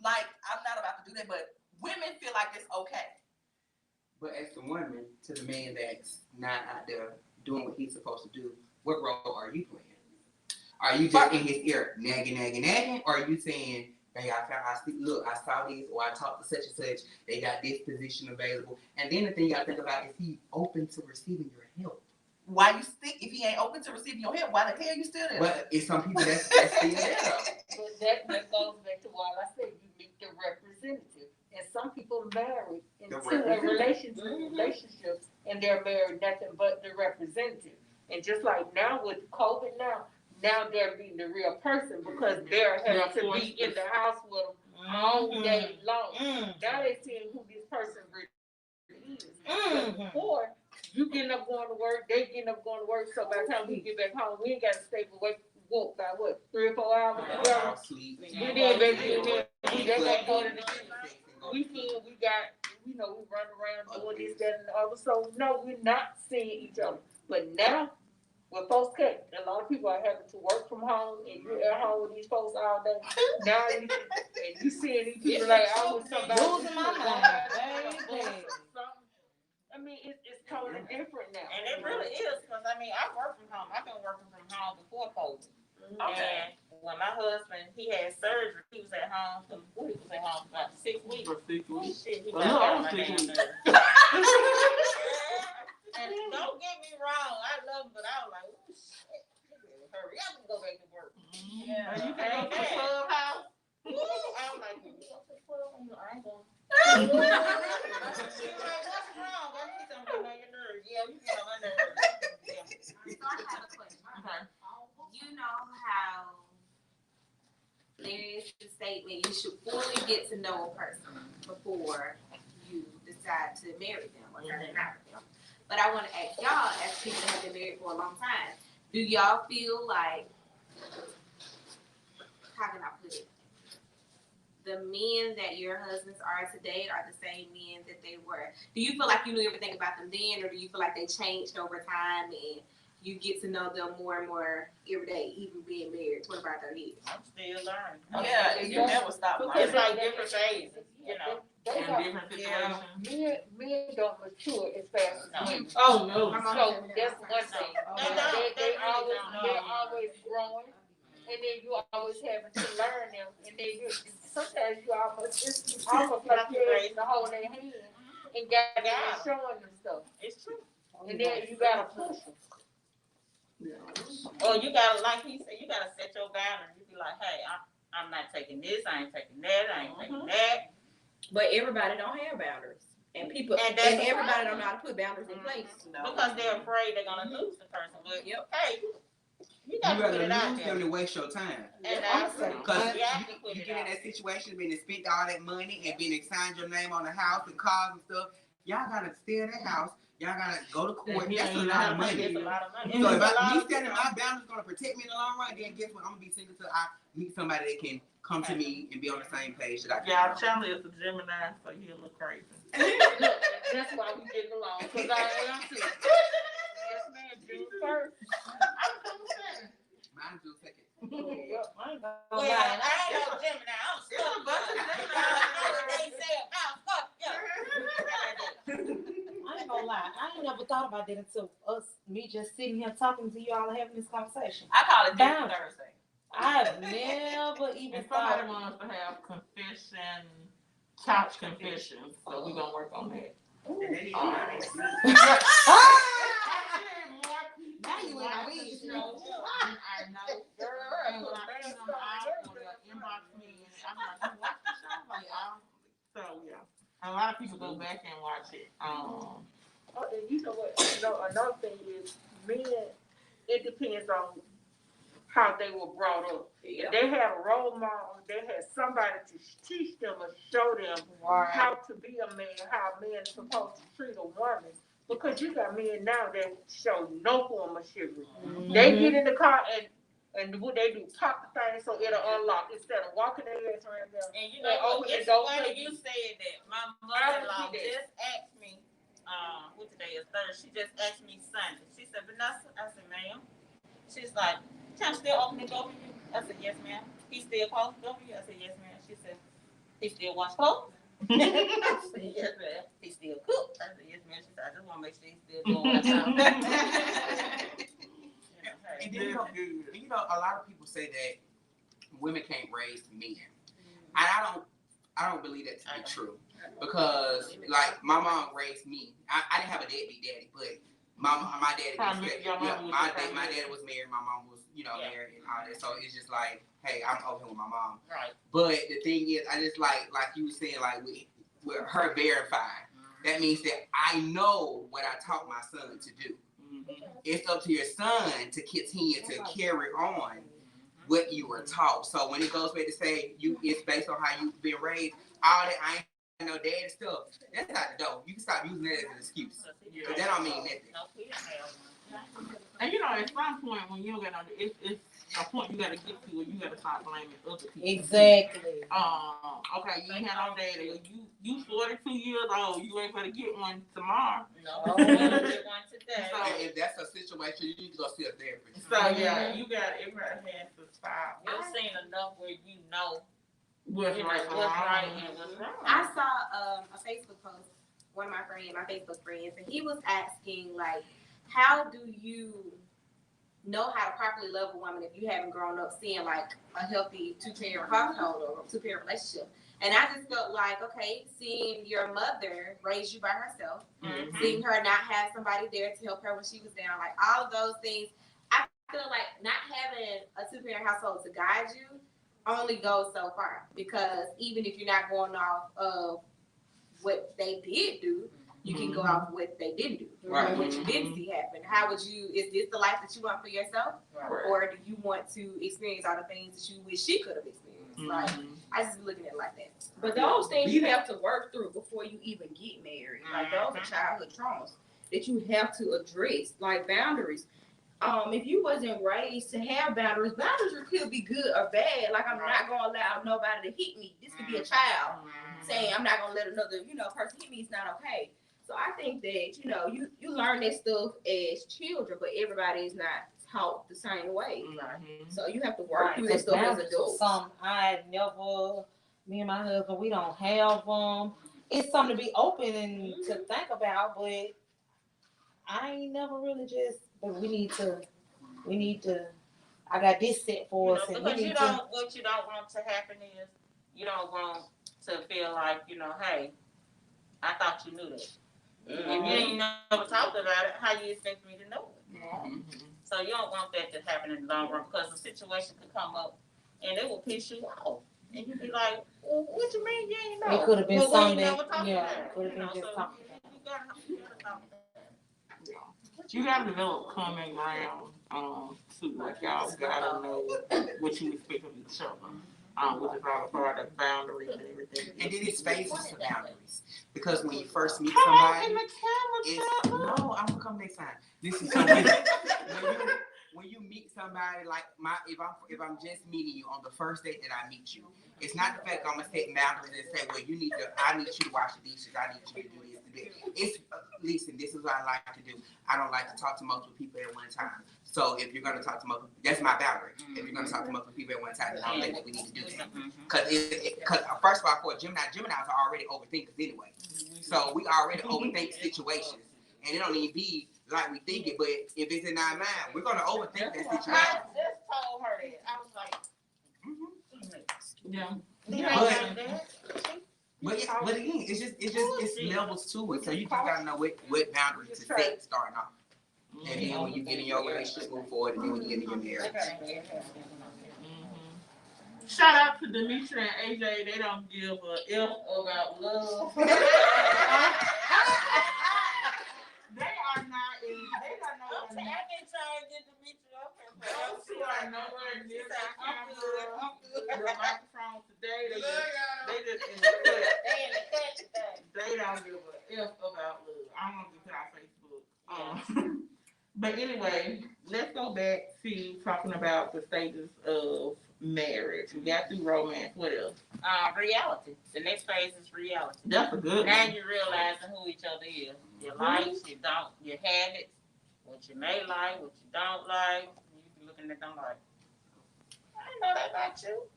S5: Like, I'm not about to do that. But women feel like it's okay.
S2: But as the woman, to the man that's not out there doing what he's supposed to do, what role are you playing? Are you just in his ear nagging, or are you saying, hey, I saw this, or I talked to such and such, they got this position available? And then the thing you gotta think about is he open to receiving your help?
S5: Why you stick if he ain't open to receiving your help? Why the hell you still there?
S2: But it's some people that's still there.
S3: But that goes back to what I said, you meet the representative. And some people married into a relationships and they're married nothing but the representative. And just like now with COVID now they're being the real person because they're having to be in the house with them all day long. Now they're seeing who this person really is. Before, you getting up going to work, they getting up going to work, so by the time we get back home, we ain't got to stay walk by 3 or 4 hours.
S2: Sleep.
S3: We did, baby, we just got go to the weekend, we got, we run around doing this, that, and the other. So, no, we're not seeing each other. But now, with folks cut, a lot of people are having to work from home, and you're at home with these folks all day. Now, you seeing these people like, I was somebody.
S4: Losing my mind, baby.
S3: I mean, it's totally different now.
S6: And it really is, because I work from home. I've been working from home before COVID.
S5: Okay.
S6: And when my husband, he had surgery, he was at home for about 6 weeks.
S1: For 6 weeks.
S6: Shit, he
S1: Oh,
S6: about
S1: no,
S6: got
S1: I'm
S6: my
S1: 6
S6: damn
S1: weeks.
S6: nerves. And don't get me wrong, I love him, but I was like, oh shit, hurry up and go back to work.
S1: Yeah. You can go to the clubhouse.
S6: I was like, you go to the club? I ain't going. She was like, what's wrong? I need something on your nerves. Yeah, you get on my nerves. Yeah.
S7: So I have a question.
S6: Okay.
S7: You know how there is the statement you should fully get to know a person before you decide to marry them or turn out with them. But I want to ask y'all, as people that have been married for a long time, do y'all feel like, how can I put it? The men that your husbands are today are the same men that they were. Do you feel like you knew everything about them then, or do you feel like they changed over time and you get to know them more and more every day, even being married 25, 30 years?
S6: I'm still learning.
S5: Yeah, you never stop
S6: It's
S5: learning.
S6: like different phases,
S3: They
S1: In
S3: got,
S1: different situations.
S3: men don't mature as fast as women.
S1: Oh, no.
S3: So that's one thing.
S6: They
S3: They're always growing, and then you always having to learn them, and then sometimes you it's almost like you're raising to hold their hand and got them showing them stuff,
S6: It's true.
S3: and then you gotta push them.
S6: Or you gotta, like he said, you gotta set your boundaries. You be like, hey, I'm not taking this, I ain't taking that, I ain't taking that.
S8: But everybody don't have boundaries, and
S6: And that's the
S8: everybody
S6: problem.
S8: don't know how to put boundaries in place.
S6: Because they're afraid they're gonna lose the person. But
S8: Yep.
S6: hey, you
S2: You
S6: gotta put
S2: rather
S6: it out
S2: lose them
S6: there.
S2: to waste your time.
S6: And
S2: Because
S6: you have to put
S2: you
S6: it
S2: get in
S6: out.
S2: that situation, been to spend all that money and been to sign your name on the house and cars and stuff. Y'all gotta stay in that house. Y'all gotta go to court. That's a lot of money.
S6: It's a lot of money.
S2: So if
S6: It's a lot
S2: me
S6: of-
S2: standing my boundaries gonna protect me in the long run, then guess what? I'm gonna be single till I meet somebody that can come to me and be on the same page that I can.
S1: Y'all, Chandler is a Gemini, so he a little crazy.
S3: That's why we getting along, because I am too. Yes, ma'am, June 1st.
S2: Mine's June 2nd.
S3: Yep, I ain't gonna
S6: Well,
S3: lie.
S6: I ain't no Gemini. I'm still a bunch of Gemini. I know what they say about fuck you.
S4: I ain't gonna lie, I ain't never thought about that until me just sitting here talking to you all and having this conversation.
S5: I call it Different
S4: Boundaries.
S5: Thursday.
S4: I've never even
S1: And somebody
S4: thought.
S1: wants to have couch confessions, so we're gonna work on that.
S2: Now you in my weeds.
S1: I know. And when I see them out, or they'll inbox me, and I'm like, you watch the show? Like, so yeah, a lot of people go back and watch it.
S3: Oh, and you know what? Another thing is, men. It depends on how they were brought up. If they had a role model, they had somebody to teach them or show them how to be a man, how a man is supposed to treat a woman. Because you got men now that show no form of chivalry.
S4: Mm-hmm.
S3: They get in the car and what they do, pop the thing so it'll unlock instead of walking their ass around there.
S6: And you
S3: And
S6: know,
S3: open
S6: it's
S3: the door
S6: funny
S3: for
S6: you
S3: you.
S6: said that. My
S3: I
S6: mother-in-law
S3: don't see that.
S6: just asked me, what today is Thursday, she just asked me Sunday. She said, Vanessa, I said, ma'am. She's like, can I still open the door for you? I said, yes, ma'am. He still close the door for you? I said, yes, ma'am. She said, he still wash clothes? I said, yes, ma'am. He still cook? I said, yes, ma'am. She said, I just want to make sure he's still doing what I'm talking.
S2: And then, you know, a lot of people say that women can't raise men. And I don't believe that to be true. Because, like, my mom raised me. I didn't have a deadbeat daddy, but my daddy my daddy was married, my mom was, you know, married and all that. So it's just like, hey, I'm over here with my mom.
S6: Right.
S2: But the thing is, I just like you were saying, like with her verifying. That means that I know what I taught my son to do. It's up to your son to continue to carry on what you were taught. So when it goes back to say it's based on how you've been raised, all that I ain't no daddy stuff, that's out the door. You can stop using that as an excuse. Because that don't mean nothing.
S1: And you know, at some point when you don't get on it's a point you gotta get to where you gotta start blaming other people.
S4: Exactly.
S1: Okay, you ain't had no daddy. You 42 years old, you ain't gonna get one tomorrow.
S6: No, I'm gonna get one today.
S1: So,
S2: And if that's a situation, you need to go see a therapist.
S1: So yeah, you got everybody has to stop.
S6: You've seen enough where you know
S1: What's right
S6: what's right and what's wrong.
S7: I saw a Facebook post, one of my Facebook friends, and he was asking, like, how do you know how to properly love a woman if you haven't grown up seeing, like, a healthy two-parent household or a two-parent relationship? And I just felt like, okay, seeing your mother raise you by herself, seeing her not have somebody there to help her when she was down, like, all of those things, I feel like not having a two-parent household to guide you only goes so far, because even if you're not going off of what they did do, you can go off what they didn't do, or what you didn't see happen. How would you, is this the life that you want for yourself? Or do you want to experience all the things that you wish she could have experienced? Like, I just be looking at it like that.
S8: But those things you have to work through before you even get married. Like, those are childhood traumas that you have to address, like boundaries. If you wasn't raised to have boundaries could be good or bad. Like, I'm not gonna allow nobody to hit me. This could be a child saying, I'm not gonna let another, person hit me. It's not okay. So I think that, you learn that stuff as children, but everybody is not taught the same way. So you have to work through that stuff as adults.
S4: Me and my husband, we don't have them. It's something to be open and to think about, but I ain't never really but we need to, I got this set for us. And
S6: Because
S4: we need
S6: what you don't want to happen is, you don't want to feel like, hey, I thought you knew that. If you ain't never talked about it, how you expect me to know it? So you don't want that to happen in the long run, because the situation could come up and it will piss you off. And you be like, well, what you mean you ain't know?
S4: It could have been something
S6: that,
S4: could have been just something.
S6: You gotta talk about it.
S1: You gotta develop common ground, too. Like, y'all gotta know what you expect of each other, which is all a part of boundaries and everything.
S2: And then it's phases to boundaries. Because when you first meet
S1: Come on
S2: somebody,
S1: in the camera,
S2: no, I'm gonna come next time. This is when you meet somebody, like if I'm just meeting you on the first date that I meet you, it's not the fact I'm gonna set boundaries and say, well, I need you to wash the dishes, I need you to do this, to that. It's listen, this is what I like to do. I don't like to talk to multiple people at one time. So if you're gonna talk to multiple, that's my boundary. If you're gonna talk to multiple people at one time, then I don't think that we need to do that. Because first of all, for Geminis are already overthinkers anyway. So we already overthink situations, and it don't even be like we think it. But if it's in our mind, we're gonna overthink that situation.
S6: I just told her that. I was like,
S2: But again, it's levels to it. So you just gotta know what boundaries to set starting off. And then when you get in your relationship, move forward, and then when you get in your marriage.
S1: Shout out to Demetria and AJ. They don't give a F about love. They are not in. They don't know.
S6: I've been trying to get Demetria up here.
S1: Those two are nowhere near the camera. The microphone today. They just in the cut. They don't give a F about love. I'm gonna get to our Facebook But anyway, let's go back to talking about the stages of marriage. We got through romance. What else?
S6: Reality. The next phase is reality.
S1: That's a good
S6: Now
S1: one.
S6: you realizing who each other is. Your likes, your habits, what you may like, what you don't like. You be looking at them like, I didn't know that about you.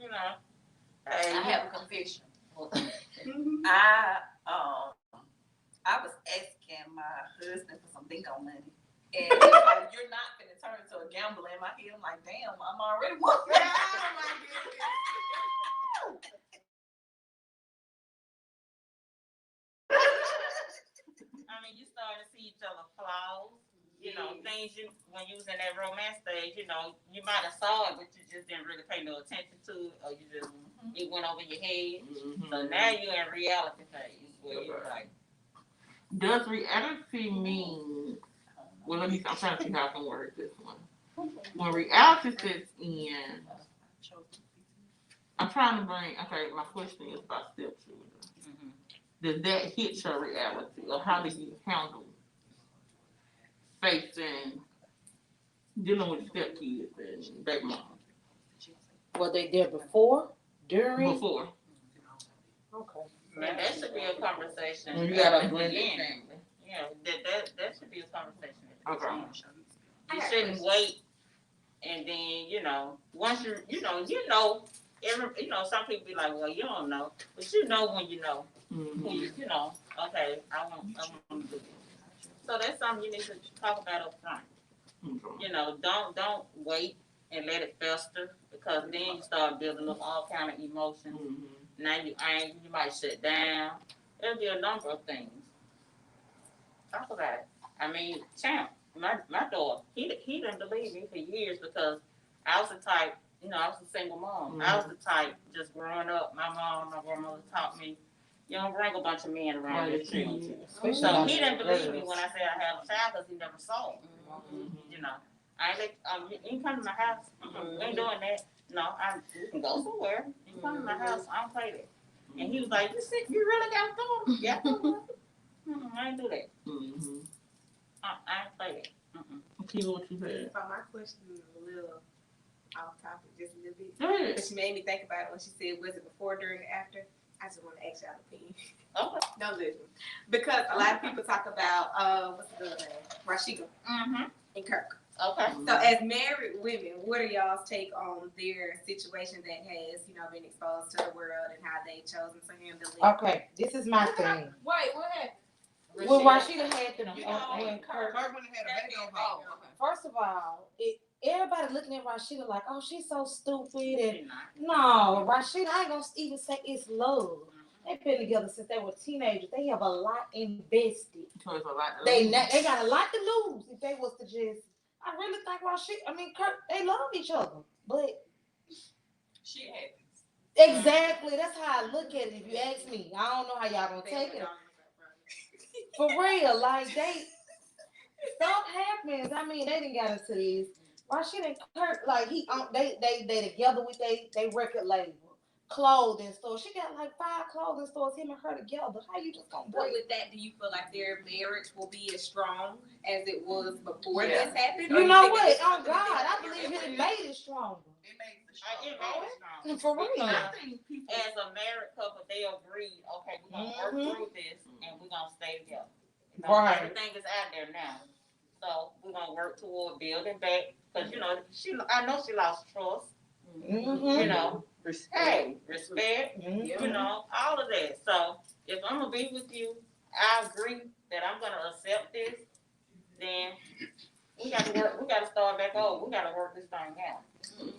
S6: You know. Hey,
S5: I have a confession. I was asking my husband for some bingo money. And he was like, you're not gonna turn into a gambler in my head. I'm like, damn, I'm already one. Oh my
S6: I mean, you start to see each other flaws. You know, things when you was in that romance stage, you know, you might have saw it, but you just didn't really pay no attention to it, or you just, it went over your head. So now you're in reality phase, where you're like,
S1: Does reality mean? Well, let me. I'm trying to see how I can word this one. When reality sets in, I'm trying to bring. Okay, my question is about stepchildren. Does that hit your reality, or how do you handle facing dealing with stepkids and baby mom?
S4: Were they there before, during?
S1: Before.
S4: Okay.
S6: man, that should be a conversation.
S1: When you got
S6: at
S1: a
S6: the
S1: blended
S6: beginning.
S1: family.
S6: Yeah, that should be a conversation. At the
S1: Okay.
S6: beginning. You shouldn't wait, and then once some people be like, well, you don't know, but you know when you know.
S1: Mm-hmm.
S6: Okay, I want to do this. So that's something you need to talk about up front.
S1: Okay.
S6: Don't wait and let it fester, because then you start building up all kind of emotions.
S1: Mm-hmm.
S6: Now you angry, you might shut down. There'll be a number of things. Talk about it. I mean, Champ, my daughter, he didn't believe me for years, because I was the type, I was a single mom.
S1: Mm-hmm.
S6: I was the type, just growing up, my grandmother taught me, you don't bring a bunch of men around your children. So he didn't believe me when I said I had a child, because he never saw it. I ain't you can come to my house. We ain't doing that. No, you can go somewhere. You can come to my house. I don't play that. And he was like, you sick? You really got a daughter? Yeah. I ain't do that.
S1: Mm-hmm.
S6: I ain't play that.
S1: Keep what you said.
S9: So my question is a little off topic, just a little bit.
S1: Go ahead.
S9: But she made me think about it when she said, was it before, during, or after? I just want to ask y'all opinion.
S6: Okay.
S9: Don't listen. Because a lot of people talk about, what's the other name? Rashida and Kirk.
S6: Okay.
S9: So as married women, what are y'all's take on their situation that has, been exposed to the world, and how they've chosen to handle it?
S4: Okay, this is my thing.
S5: Wait, what happened?
S4: Well, Rashida had them
S5: You know,
S4: when Kirk.
S2: Kirk wouldn't have had a baby on her.
S4: First of all, everybody looking at Rashida like, oh, she's so stupid. And
S6: She not.
S4: no, Rashida, I ain't gonna even say it's love. They've been together since they were teenagers. They have a lot invested.
S1: So it's a lot to
S4: They
S1: lose.
S4: got a lot to lose if they was to just. I really think Kirk, they love each other, but
S5: She happens.
S4: exactly that's how I look at it. If you ask me, I don't know how y'all gonna take it. For real, like stuff happens. I mean, they didn't got into this. Rashida and Kirk, like they together with they record label, clothing store. She got like 5 clothing stores. Him and her together. How you just gonna
S9: But
S4: break?
S9: with that, do you feel like their marriage will be as strong as it was before this happened? Or
S4: You know
S9: think
S4: what?
S9: it's
S4: Oh
S9: something
S4: God, I
S9: that
S4: believe it made it stronger.
S5: It makes the
S6: It
S5: show.
S6: made it strong.
S4: For real.
S6: I think people, as a married couple, they agree, okay, we're going to work through this, and we're going to stay together.
S4: Right.
S6: Everything is out there now. So we're going to work toward building back. Because, I know she lost trust. Respect. All of that. So if I'm going to be with you, I agree that I'm going to accept this, then we got to start back over. We got to work this thing out.
S5: And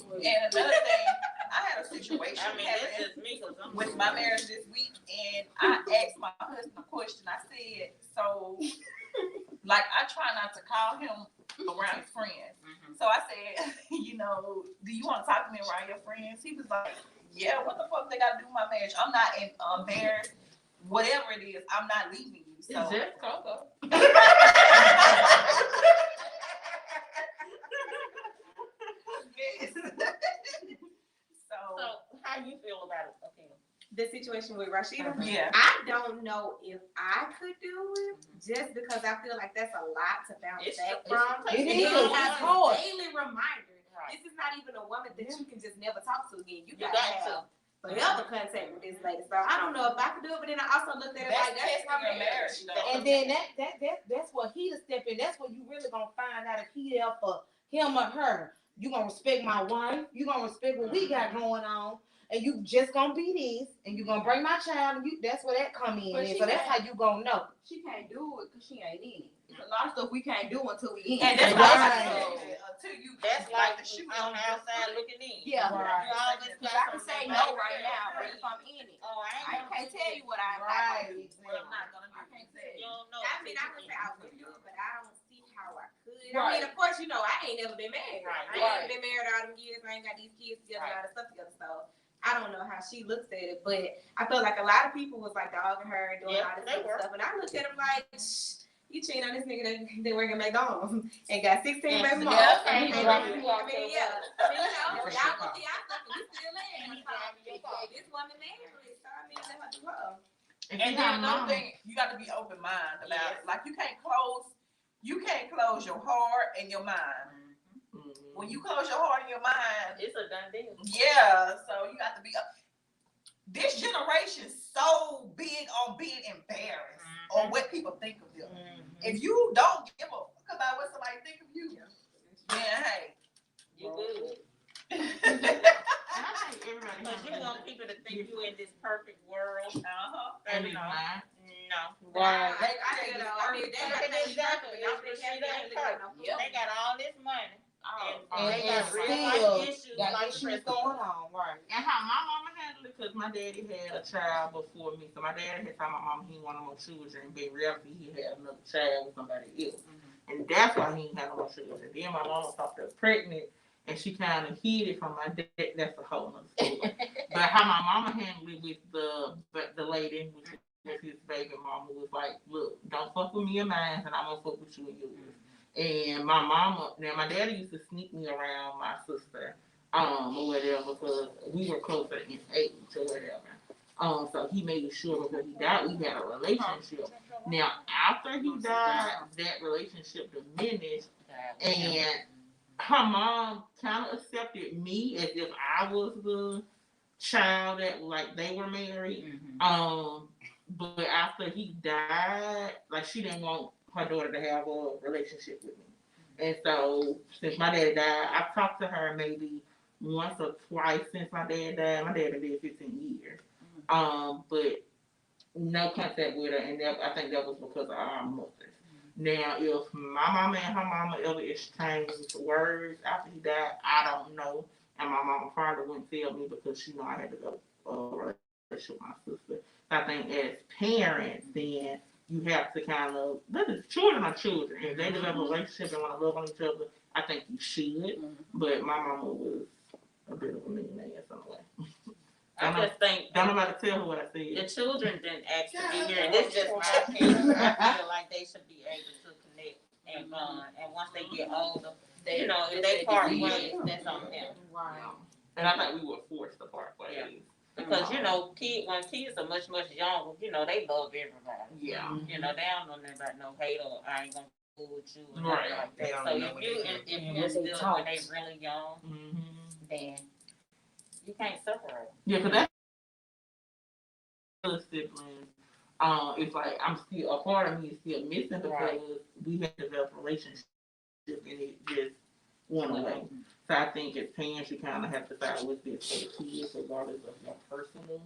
S5: another thing, I had a situation
S6: I mean, that's
S5: happen
S6: just me, because I'm
S5: with my marriage this week, and I asked my husband a question. I said, so, like, I try not to call him around his friends. So I said, do you want to talk to me around your friends? He was like, yeah, what the fuck they got to do with my marriage? I'm not embarrassed. Whatever it is, I'm not leaving you. So.
S1: It's just Coco.
S5: Yes.
S6: So how you feel about it? Okay.
S9: the situation with Rashida?
S5: Yeah.
S9: I don't know if I could do it, just because I feel like that's a lot to bounce
S6: It's-
S9: back
S6: it's-
S9: from.
S4: It
S9: And
S4: is.
S9: then
S4: It's
S9: have
S4: hard.
S9: a daily reminder.
S6: Right.
S9: This is not even a woman that you can just never talk to again. You
S6: You
S9: gotta
S6: got
S9: have
S6: to.
S9: forever contact with this lady. So I don't know if I could do it, but then I also looked at it
S5: That's
S9: like that's
S5: testing
S9: my
S5: your
S9: marriage.
S5: marriage, though.
S4: And then that's what he to step in. That's what you really gonna find out if he there for him or her. You gonna respect my wife. You gonna respect what we got going on. And you just gonna be this, and you gonna bring my child, and that's where that come in.
S8: But
S4: And
S8: she
S4: so that's
S8: can't-
S4: how you gonna know.
S8: She can't do it because she ain't in it. There's a lot of stuff we can't do until we in.
S5: And that's
S4: Right.
S5: why I said until you
S6: That's
S5: like
S6: like
S5: the shoe
S6: on the outside looking in.
S8: Yeah.
S4: Right.
S6: You always
S8: Because
S6: got
S8: I can
S6: something
S8: say
S6: about
S8: no
S6: it.
S8: right now, but if I'm in it,
S6: Oh,
S8: I can't tell you what I'm not
S4: Right.
S8: gonna do. What I'm not gonna do. I can't tell
S6: You
S8: you.
S6: don't know.
S9: I mean, I would say I would do it, but I don't see how I could. I
S8: Right.
S9: mean, of course, you know, I ain't never been married.
S6: Right.
S9: I ain't been married all them years. I ain't got these kids together,
S6: Right.
S9: all this stuff together. So I don't know how she looks at it, but I felt like a lot of people was like dogging her and doing
S6: Yeah,
S9: all this
S6: they
S9: other
S6: were.
S9: stuff. And I looked at them like, shh, you cheating on this nigga that work at McDonald's and got 16 baby moms.
S6: Yeah,
S9: I mean,
S6: and
S9: yeah.
S6: you
S9: I
S6: walk
S9: mean,
S6: those
S9: yeah.
S6: out.
S9: I mean, you know,
S2: That's
S9: y'all
S2: your
S9: look
S2: fault.
S9: at y'all stuff and you still in. This woman married, so I mean, let her do her.
S5: And then another thing, you got to be open minded about it. Like you can't close your heart and your mind. When you close your heart and your mind,
S6: It's a done deal.
S5: yeah. So you got to be. This generation so big on being embarrassed on what people think of them. If you don't give a fuck about what somebody think of you, then hey,
S6: You good.
S1: And I think everybody
S6: Because you
S1: has
S6: want people to think you in this perfect world.
S1: and
S6: You
S1: it's
S6: know.
S1: not.
S6: No.
S4: Right.
S5: They-
S9: I feel though, I mean,
S6: Look at this doctor. They got all this money. And they got real life issues
S4: got
S6: like
S4: issues
S6: depression.
S4: going on, right?
S1: And how my mama handled it, because my daddy had a child before me. So my daddy had told my mom he wanted more children, but in reality he had another child with somebody else. And that's why he ain't had no more children. Then my mama thought they were pregnant, and she kind of hid it from my dad. That's a whole nother story. But how my mama handled it with the lady, with his baby mama, was like, look, don't fuck with me and mine, and I'm gonna fuck with you and yours. And my mama, now my daddy used to sneak me around my sister, or whatever, because we were closer in age or whatever. So he made sure before he died, we had a relationship. Now, after he died, that relationship diminished, and her mom kind of accepted me as if I was the child that, like, they were married. But after he died, like, she didn't want her daughter to have a relationship with me. And so, since my dad died, I've talked to her maybe once or twice since my dad died. My dad been dead 15 years. But no contact with her, and I think that was because of our mothers. Now, if my mama and her mama ever exchanged words after he died, I don't know. And my mama probably wouldn't tell me because she know I had to go relationship with my sister. So I think as parents, then you have to kind of, children are children. If they develop a relationship and want to love on each other, I think you should. But my mama was a bit of a mean ass in a way.
S6: I just think
S1: Don't nobody tell her what I
S6: the
S1: said.
S6: children didn't ask to be here, and this is just my opinion. I feel like they should be able to connect and bond, and once they get older, you know, if they part ways, that's on them.
S4: Right.
S1: And I think we were forced to part ways.
S6: Because, you know, when kids are much, much younger, you know, they love everybody.
S1: Yeah.
S6: You know, they don't know nothing about no hate or I ain't gonna fool with you or
S1: Right.
S6: nothing like
S2: They
S6: that.
S2: don't
S6: So
S2: know
S6: if
S2: what
S6: you,
S2: they
S6: if
S2: do.
S6: you're
S4: What they
S6: still, when they really young, then you can't separate.
S1: Yeah, because that's other siblings. It's like I'm still, a part of me is still missing because
S6: Right.
S1: we had developed a relationship and it just went away. So I think as parents, you kind of have to decide what's best for the kids, regardless of your personal,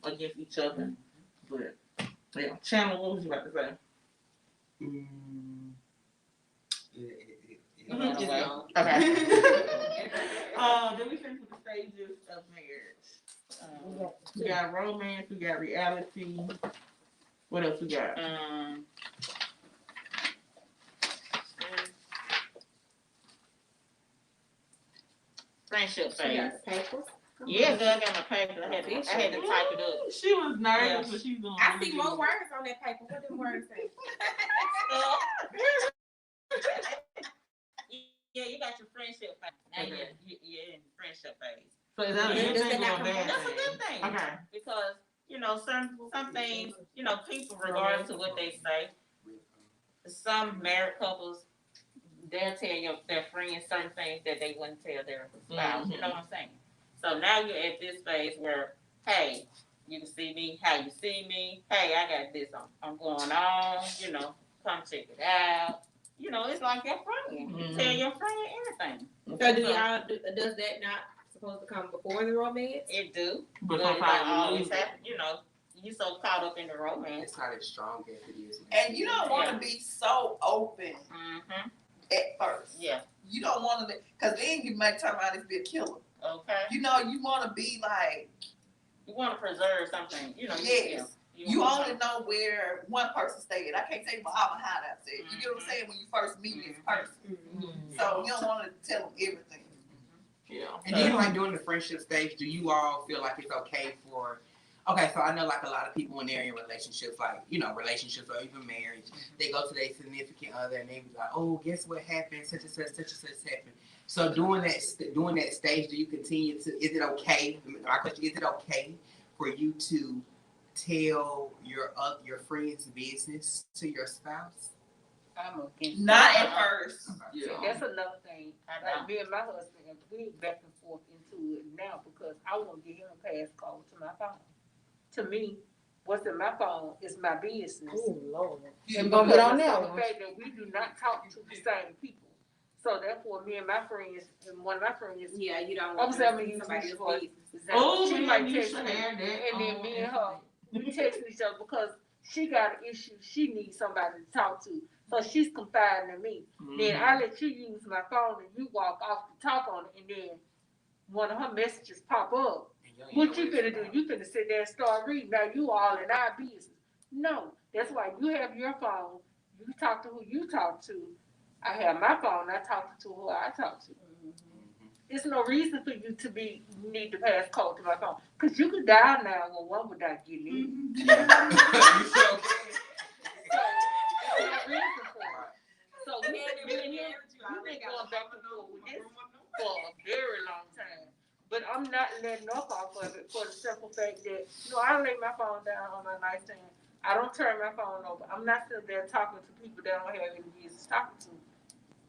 S1: against each other. But yeah, Chandler, what was you about to say?
S6: Just know.
S1: Okay. Then we came to the stages of marriage. We got romance, we got reality. What else we got?
S6: Friendship phase.
S9: Papers.
S6: Yeah, girl, I got my paper. I had to type it up.
S1: She was nervous,
S6: Yeah.
S1: but she's doing.
S9: I see more words on that paper. What them words say?
S6: Yeah, you got your friendship phase. Now
S1: Okay.
S6: you're in friendship phase.
S1: So is that a
S6: Yeah,
S1: good
S6: that's
S1: thing or a
S6: a
S1: bad
S6: That's a
S1: thing?
S6: good thing.
S1: Okay.
S6: Because, you know, some things, you know, people, regardless of what they say, some married couples, they'll tell their friends certain things that they wouldn't tell their spouse. You know what I'm saying? So now you're at this phase where, hey, you can see me how you see me. Hey, I got this I'm going on. You know, come check it out. You know, it's like your friend. You tell your friend anything.
S8: So do y'all, does that not supposed to come before the romance?
S6: It do.
S1: But
S6: But it don't always
S1: sometimes
S6: happen. You know, you so caught up in the romance.
S2: It's not as strong as it is.
S5: And you don't want to be so open
S6: Mm-hmm.
S5: at first.
S6: Yeah.
S5: You don't want to, because then you might turn around and be a killer.
S6: Okay.
S5: You know, you want to be like,
S6: You want to preserve something. You know.
S5: yes.
S6: Yeah.
S5: You only know where one person stayed. I can't tell you about all the hideouts at. You get what I'm saying? When you first meet this person. So you don't want to tell them everything.
S1: yeah.
S2: And then, like, during the friendship stage, do you all feel like it's okay for? Okay, so I know, like, a lot of people when they're in relationships, like, you know, relationships or even marriage, they go to their significant other and they be like, oh, guess what happened? Such and such happened. So during that stage, do you continue to? Is it okay? My question: is it okay for you to tell your friend's business to your spouse?
S6: I'm against
S5: Not
S6: that.
S5: at first.
S1: Yeah.
S3: That's another thing.
S6: I
S3: Like
S6: know.
S3: me and my husband, we back and forth into it now because I want to get him a passcode to my phone. To me, what's in my phone is my business.
S4: Oh, Lord.
S3: And
S4: gonna get on
S3: because
S4: that
S3: of the
S4: one.
S3: fact that we do not talk to the same people. So therefore, me and my friends, and one of my friends,
S9: Yeah, you don't
S3: I'm
S9: want
S3: saying I'm
S9: to
S3: gonna
S9: see
S3: use
S9: somebody
S3: this for
S9: else's business.
S1: Oh,
S3: she
S1: man,
S3: might
S1: you
S3: text
S1: should
S3: me,
S1: have that.
S3: and then me and her, we text each other because she got an issue she needs somebody to talk to. So she's confiding in me. Then I let you use my phone and you walk off to talk on it, and then one of her messages pop up. What you finna do? You finna sit there and start reading. Now you all in our business. No, that's why you have your phone. You talk to who you talk to. I have my phone. I talk to who I talk to. There's no reason for you to need to pass code to my phone because you could dial 911 without getting in.
S2: You sure can.
S3: So there's no reason for it. So we've been going back and forth with this for a very long time. But I'm not letting up off of it for the simple fact that, I lay my phone down on my nightstand. I don't turn my phone over. I'm not sitting there talking to people that I don't have any business talking to.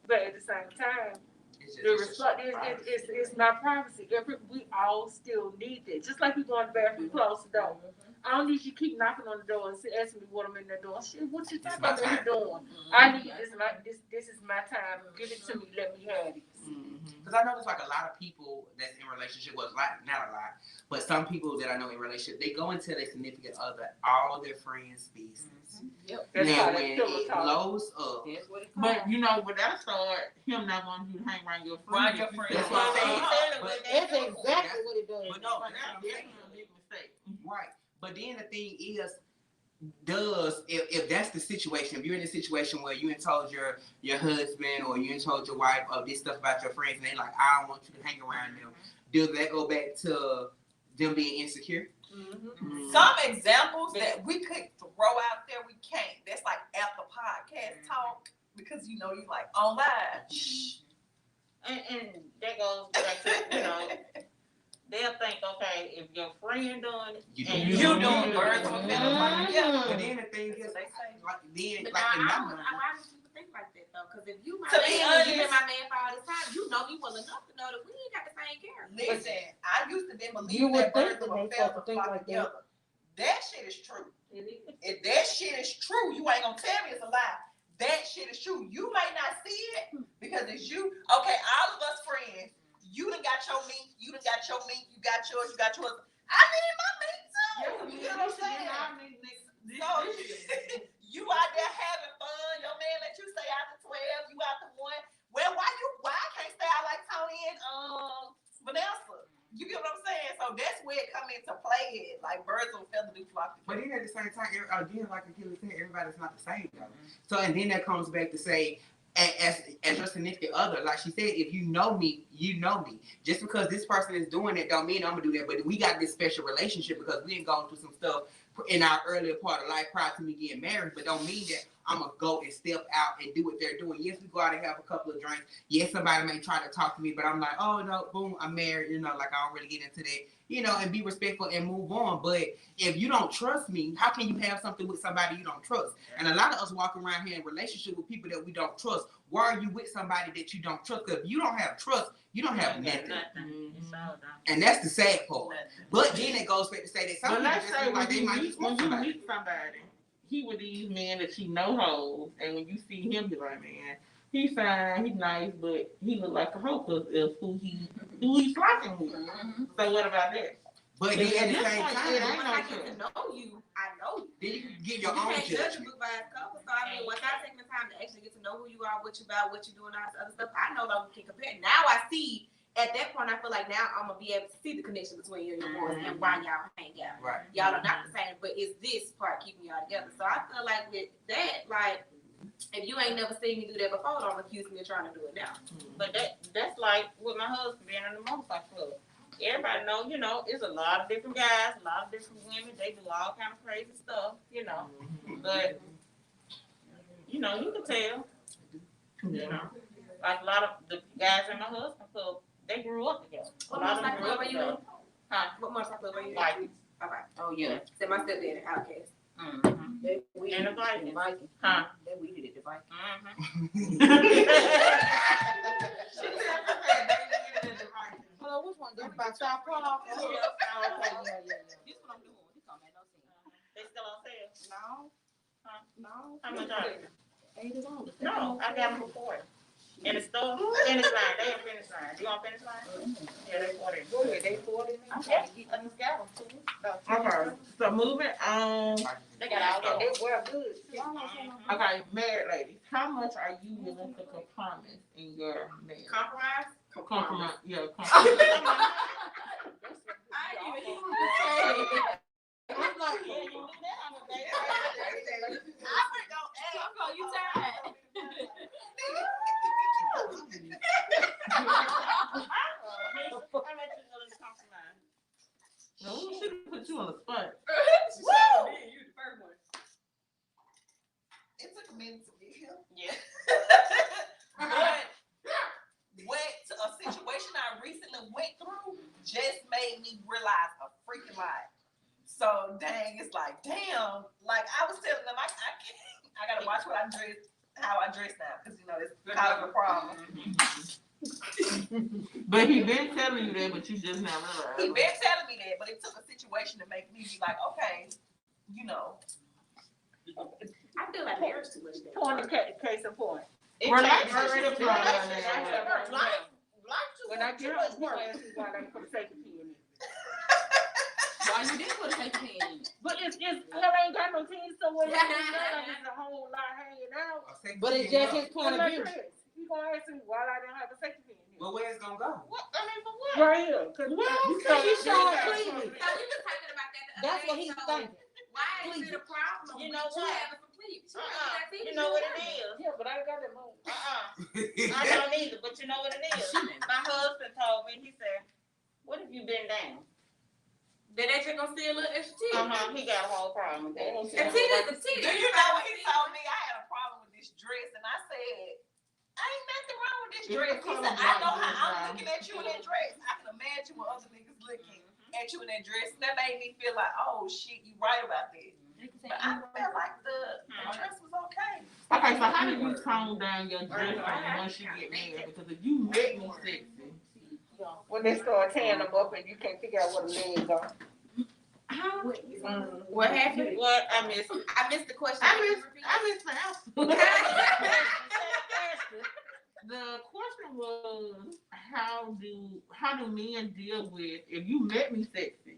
S3: But at the same time, it's my privacy. We all still need that. Just like we go in the bathroom, close the door. I don't need you keep knocking on the door and asking me what I'm in the door. Shit, what you think I'm doing? I need this is my time. Give it to me. Let me have it.
S2: Because I notice like a lot of people that's in relationship, well, not a lot, but some people that I know in relationship, they go into their significant other, all their friends' business.
S3: Yep. That's
S2: Now
S3: how
S2: when
S3: that pillow
S2: it
S3: talk.
S2: blows up,
S3: That's what it
S1: But you know, when that start, him not wanting you to hang around your friends.
S5: Around your friends.
S2: That's what I'm saying.
S4: That's exactly what it does.
S2: But no,
S1: But
S2: that's
S1: that's
S2: what I'm saying.
S1: a big mistake.
S2: Right. But then the thing is, if that's the situation, if you're in a situation where you ain't told your husband or you ain't told your wife of this stuff about your friends and they like, I don't want you to hang around them, does that go back to them being insecure?
S5: Some examples that we could throw out there, we can't. That's like after podcast talk because you like on live.
S6: And that goes back to, they'll think, okay, if your friend doing it,
S2: You
S6: and
S2: doing
S5: doing birds of a feather, like, yeah.
S2: But then the thing is,
S5: They say.
S2: like then,
S9: But
S2: like in my
S9: why
S2: mind,
S9: do people think like that though? Because if you my
S5: To be
S9: man, you
S5: honest-
S9: been my man for all this time, you know me well enough to know that we ain't got the same character.
S5: Listen, I used to be
S4: You
S5: believing
S4: would
S5: that
S4: think
S5: birds
S4: that
S5: of a
S4: they supposed
S5: feather
S4: to think
S5: flock
S4: like that.
S5: together. That shit is true. If that shit is true, you ain't gonna tell me it's a lie. That shit is true. You may not see it because it's you. Okay, all of us friends. You done got your meat. You done got your meat. You got yours. You got yours. I need my meat too. You know what I'm saying? So you out there having fun. Your man let you stay out to 12. You out to 1. Well, why I can't stay out like Tony and Vanessa? You get what I'm saying? So that's where it come into play. Like birds of a feather do flock
S2: but
S5: together.
S2: then at the same time, again, like Achilles said, everybody's not the same though. So and then that comes back to say, as your significant other, like she said, if you know me, you know me. Just because this person is doing it don't mean I'm gonna do that. But we got this special relationship because we ain't going through some stuff in our earlier part of life prior to me getting married, but don't mean that I'm gonna go and step out and do what they're doing. Yes, we go out and have a couple of drinks. Yes, somebody may try to talk to me, but I'm like, oh no, boom, I'm married. You know, like I don't really get into that. You know, and be respectful and move on. But if you don't trust me, how can you have something with somebody you don't trust? And a lot of us walk around here in relationship with people that we don't trust. Why are you with somebody that you don't trust? Because if you don't have trust, you don't have nothing. And that's the sad part. But then it goes back to say that some
S1: But
S2: people
S1: let's
S2: just
S1: say
S2: feel like they might
S1: when
S2: just want
S1: you
S2: somebody.
S1: meet somebody, he with these men that you know hoes, and when you see him, you're like, man, he's fine, he's nice, but he look like a hoe because of who he's flirting with. So what about that?
S2: But then at the same
S1: It
S2: time,
S1: ain't
S9: Once
S1: no
S9: I get
S1: trust.
S9: to know you, I know you.
S2: then you can get your
S9: You
S2: own
S9: can't judge a
S2: judgment.
S9: book by its cover. So I mean, once I take the time to actually get to know who you are, what you about, what you're doing, all this other stuff, I no longer can compare. Now I see. At that point, I feel like now I'm gonna be able to see the connection between you and your boys and why y'all hang out.
S2: Right.
S9: Y'all are not the same, but it's this part keeping y'all together. So I feel like with that, like, if you ain't never seen me do that before, don't accuse me of trying to do it now.
S6: But that's like with my husband being in the motorcycle club. Everybody know, you know, it's a lot of different guys, a lot of different women. They do all kind of crazy stuff, you know. But you know, you can tell. You know, like a lot of the guys in my husband club, they grew up together.
S9: What
S6: A lot of them
S9: motorcycle
S6: grew up
S9: club are you
S6: together.
S9: in?
S6: Huh?
S9: What motorcycle club are you in?
S6: Like,
S9: Okay.
S6: oh yeah.
S9: So my stepdad, Outcast.
S6: Mm-hmm.
S8: They weeded
S6: And the
S8: it
S6: Vikings.
S8: at Vikings.
S6: Huh?
S8: They weeded it at Vikings.
S4: Well, which one? That's by South Park? Oh, okay, yeah.
S8: This one I'm doing. This don't make no sense.
S6: They still on sale?
S8: No.
S6: Huh?
S8: No.
S6: How much are they?
S8: $80.
S6: No, I got them for 40. In the store, finish line. They have finish line. You want finish line? Yeah, they 40.
S8: Go ahead, they 40.
S6: I'm trying to get them got them too.
S1: Okay, so moving on.
S6: They got all
S8: They
S6: those.
S8: were good.
S1: Okay, married ladies, how much are you willing to compromise in your marriage?
S9: Compromise?
S1: Compromise, yeah, compromise.
S6: I'm like, yeah, you do that on a day.
S9: You tired.
S1: No, we should have put you on the spot.
S5: It took a minute to get here.
S6: Yeah.
S5: But a situation I recently went through just made me realize a freaking lot. So dang, it's like damn. Like I was telling them, I can't. I gotta watch what I dress, how I dress now, because you know it's kind of a problem.
S1: But he been telling you that, but you just now realized.
S5: He been telling me that, but it took a situation to make me be like, okay, you know.
S9: I feel like marriage too much.
S6: Point of case in point.
S1: Relationship
S6: When I get home, you ask me why they put a safety pin in it.
S8: Why you didn't put a safety pin in it?
S6: But it's hell ain't got no teeth, so when it's a whole lot hanging out.
S4: But it's just his point of view.
S6: You gonna ask me why I didn't have a safety pin in it?
S2: Well, where's it gonna go?
S6: What? I mean, for what? Right here. Cause
S4: He's showing cleavage.
S9: So we was talking about that the other
S4: That's
S9: day,
S4: what he's
S9: so
S4: thinking.
S9: why is it a problem
S6: You
S9: with
S6: know
S9: you
S6: what?
S9: having some cleavage?
S6: You know what it is.
S8: Yeah, but I ain't got that money.
S6: I don't either, but you know what it is. My husband told me, he said, what if you been down?
S9: Then they just gonna steal a little extra tea.
S6: He got a whole problem with that.
S9: And tea is the tea.
S5: Do you know when he told me I had a problem with this dress, and I said, ain't nothing wrong with this dress. He said, I know how I'm looking at you in that dress. I can imagine what other niggas looking at you in that dress. And that made me feel like, oh shit, you right about that. But I felt like the dress was okay.
S1: Okay, so how do you tone down your dress once you get married? Because if you make me sexy,
S6: When they start tearing them up and you can't figure out what the legs are.
S9: What happened?
S6: What? I missed
S9: the question.
S1: I miss the answer. The question was, how do men deal with, if you met me sexy,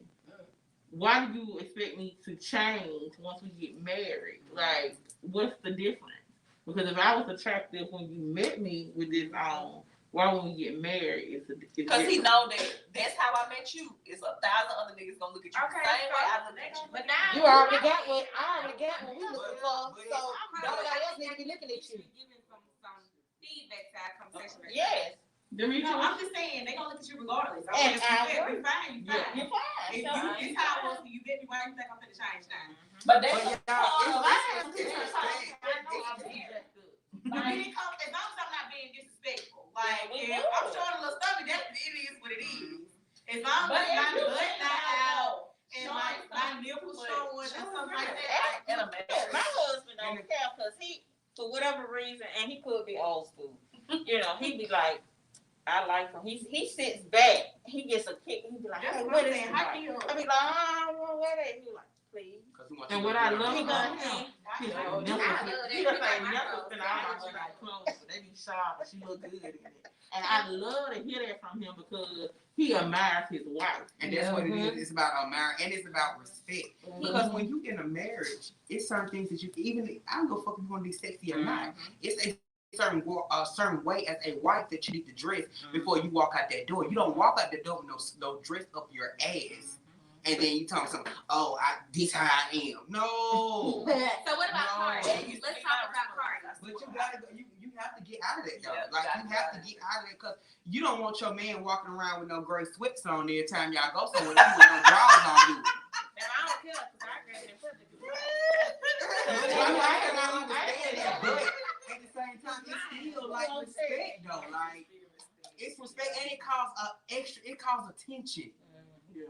S1: why do you expect me to change once we get married? Like, what's the difference? Because if I was attractive when you met me with this on, why when we get married, it's
S5: Because he know that that's how I met you. It's 1,000 other niggas gonna look at you the same way I look at you.
S9: But now
S4: You already got what we looking for, so nobody else need to be looking at you.
S9: Giving some feedback to our conversation.
S6: Yes.
S1: Demetri,
S5: No, I'm just saying, they gonna look at you regardless. I
S6: And
S5: mean, if
S6: I
S5: you bet, we fine, you
S6: Yeah,
S5: fine.
S6: you're fine.
S5: If
S6: So,
S5: you, it's how I was when you bet me, why you think I'm finna change now?
S3: But
S2: But
S3: that's
S2: y'all,
S5: But then it comes, as long as I'm not being disrespectful, like,
S6: we
S5: if
S6: do.
S5: I'm showing a little stomach, that, it is what it is. As long
S3: But
S5: as
S3: if
S5: my
S3: you
S5: butt
S3: think
S5: not
S3: about
S5: out, and like, my nipples showing, and stuff like that,
S6: And
S5: like,
S6: my husband don't care because he, for whatever reason, and he could be old school, you know, he be like, I like him. He sits back, he gets a kick, and he be like,
S5: that's
S6: hey,
S5: what
S6: what
S5: I'm
S6: is
S5: saying,
S6: it?
S5: how
S6: like?
S5: can you?
S6: I be like, oh, what is it? He like, please.
S1: and what I love
S6: He
S1: about
S6: gonna
S1: him, his
S6: I
S1: nipples,
S6: love that.
S1: he just ain't never been out of my clothes, but they be sharp, and she look good in it. And I love to hear that from him because he admires his wife.
S2: And that's what it is. It's about marriage, and it's about respect. Because when you in a marriage, it's certain things that you even. I don't go fucking want to be sexy or not. It's a certain way as a wife that you need to dress before you walk out that door. You don't walk out the door with no dress up your ass, and then you talk something. Oh, this how I am. No.
S9: So what about
S2: No.
S9: parties? Let's talk about parties.
S2: But you gotta go. You have to get out of that, though.
S5: Yeah,
S2: Like you have to get out of that because you don't want your man walking around with no gray sweats on every time y'all go somewhere. You with no drawers on you.
S9: And I don't care because I grab it and put it.
S2: I understand that, but at the same time, it's still like respect, though. Like it's respect, and it calls attention.
S1: Yeah.